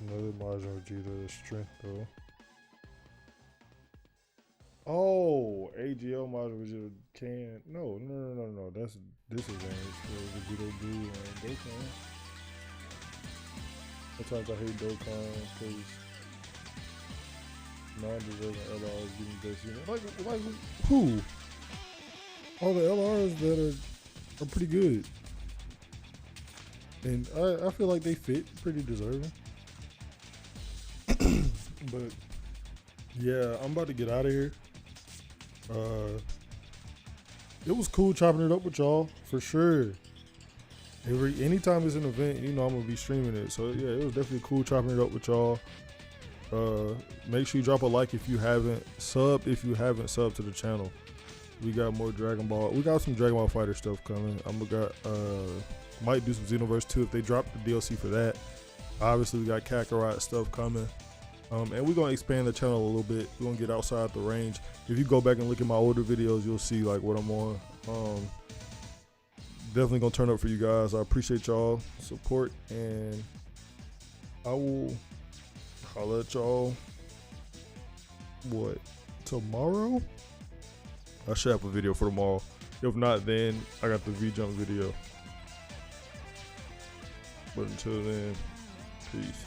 Another Majin Vegeta. Strength though. Oh, AGL Majin Vegeta can. No. That's disadvantage for Vegeta Blue and Dokkan. Sometimes I hate Dokkan because non-deserving LRs getting best unit. Like who? All the LRs that are pretty good. And I feel like they fit pretty deserving. But yeah, I'm about to get out of here. It was cool chopping it up with y'all for sure. Anytime it's an event, you know I'm gonna be streaming it. So yeah, it was definitely cool chopping it up with y'all. Make sure you drop a like if you haven't, sub if you haven't subbed to the channel. We got more Dragon Ball. We got some Dragon Ball Fighter stuff coming. Might do some Xenoverse 2 if they drop the DLC for that. Obviously we got Kakarot stuff coming. And we're gonna expand the channel a little bit. We're gonna get outside the range. If you go back and look at my older videos, you'll see like what I'm on. Definitely gonna turn up for you guys. I appreciate y'all support, and I will holler at y'all. What, tomorrow? I should have a video for tomorrow. If not, then I got the V-Jump video. But until then, peace.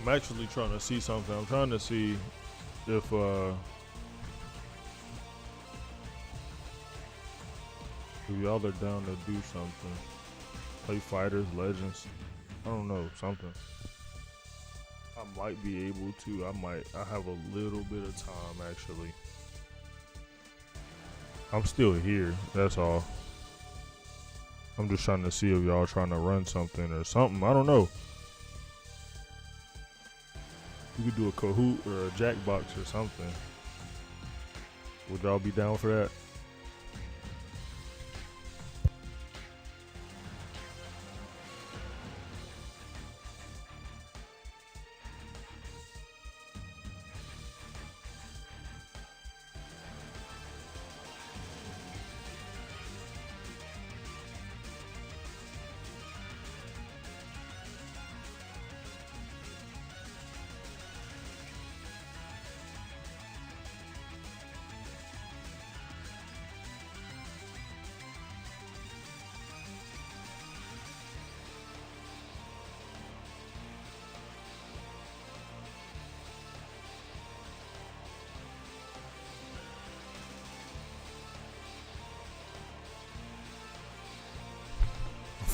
I'm actually trying to see something. I'm trying to see if y'all are down to do something. Play Fighters, Legends. I don't know, something. I might be able to. I have a little bit of time actually. I'm still here, that's all. I'm just trying to see if y'all trying to run something or something. I don't know. You could do a Kahoot or a Jackbox or something. Would y'all be down for that?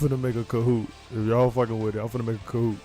I'm finna make a Kahoot. If y'all fucking with it, I'm finna make a Kahoot.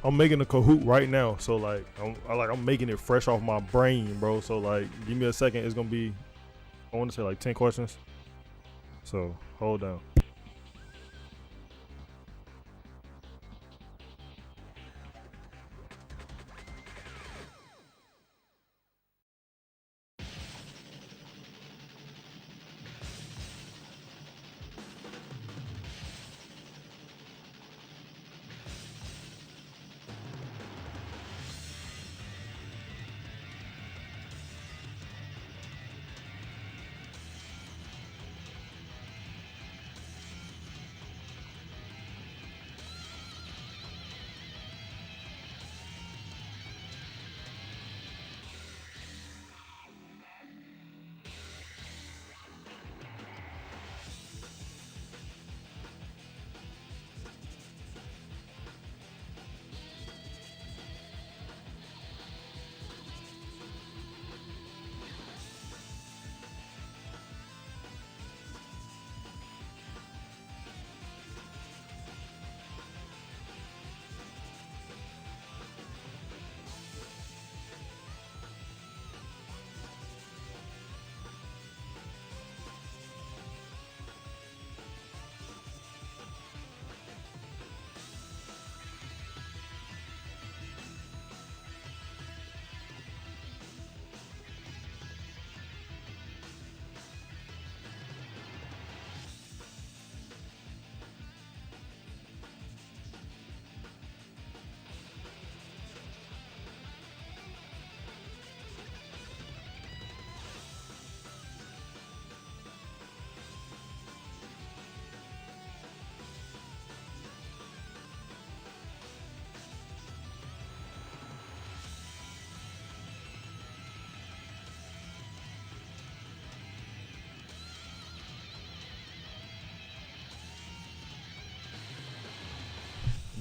I'm making a Kahoot right now, so like I'm making it fresh off my brain, bro. So like, give me a second. It's gonna be, I want to say like 10 questions. So hold down.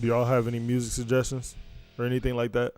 Do y'all have any music suggestions or anything like that?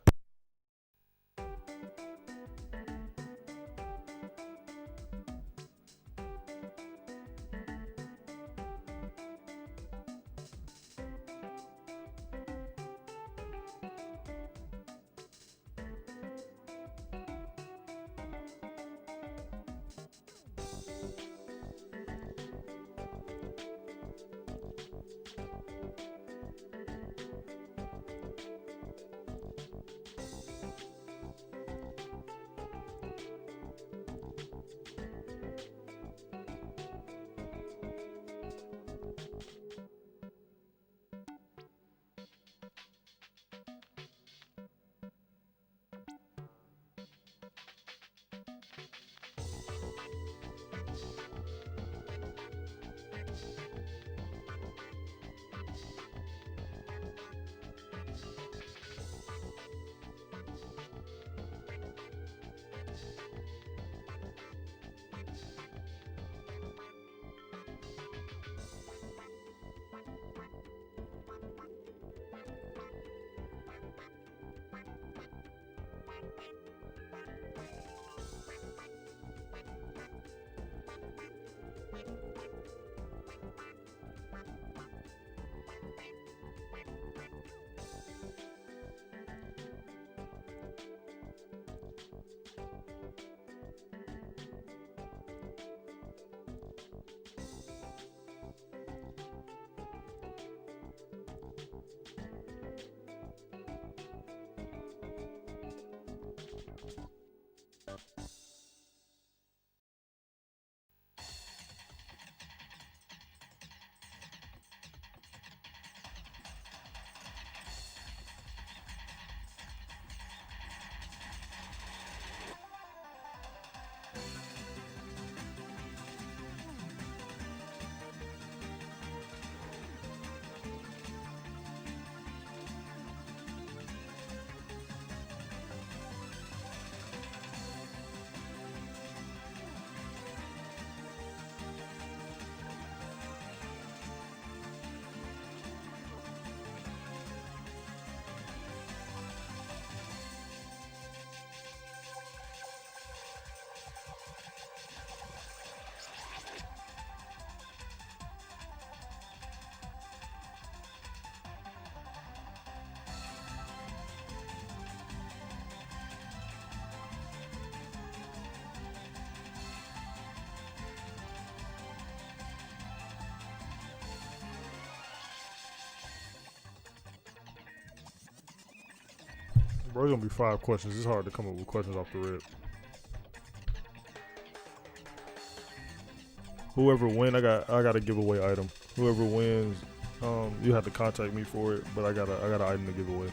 Bro, it's gonna be 5 questions. It's hard to come up with questions off the rip. Whoever win, I got a giveaway item. Whoever wins, you have to contact me for it. But I got an item to give away.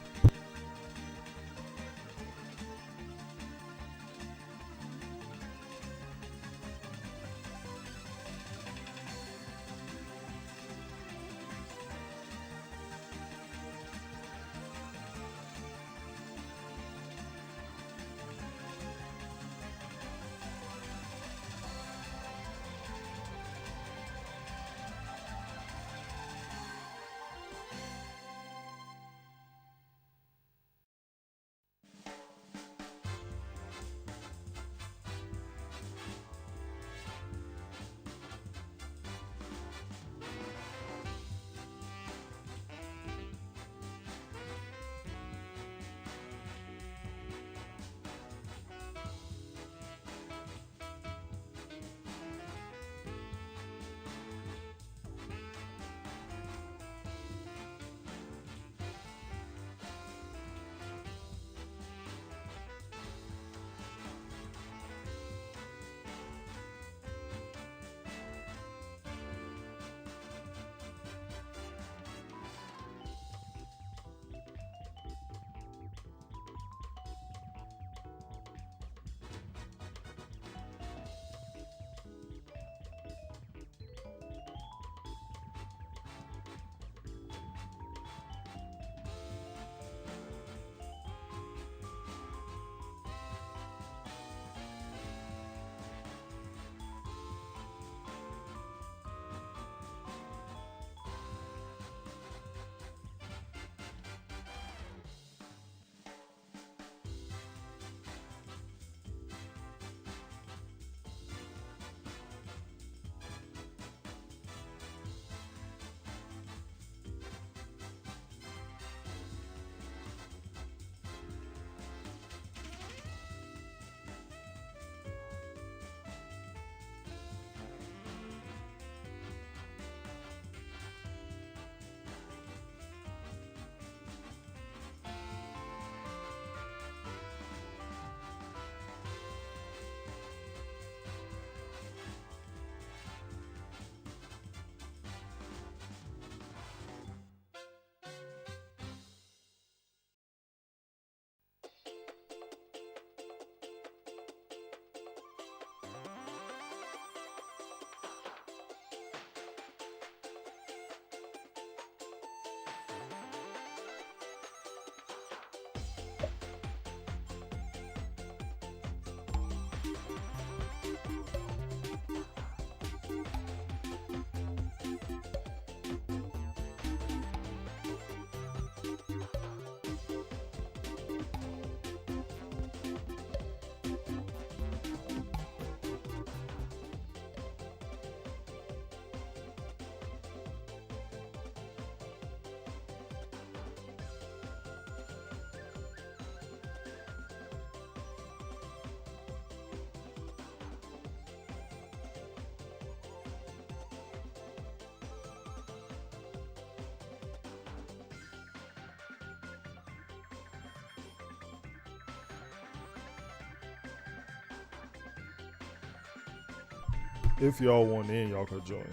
if y'all want in, y'all could join.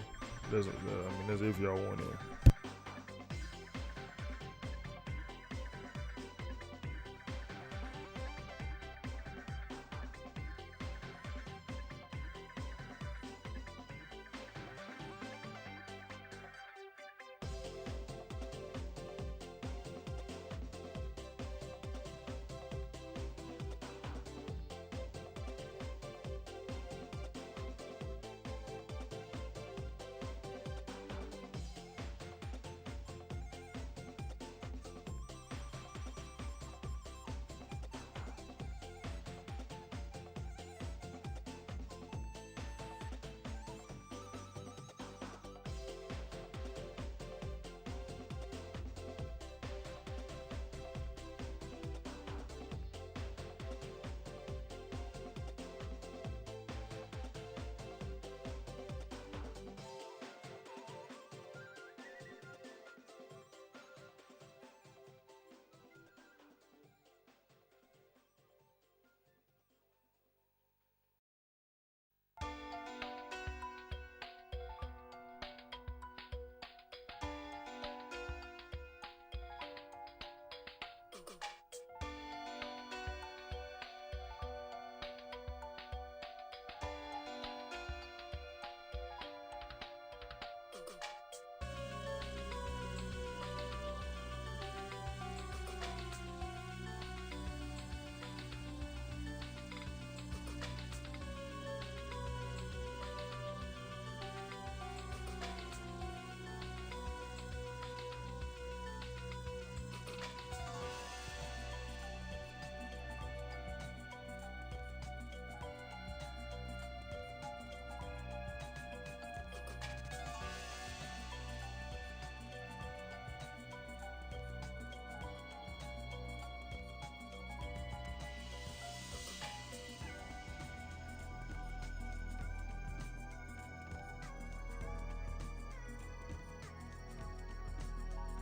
I mean, that's if y'all want in.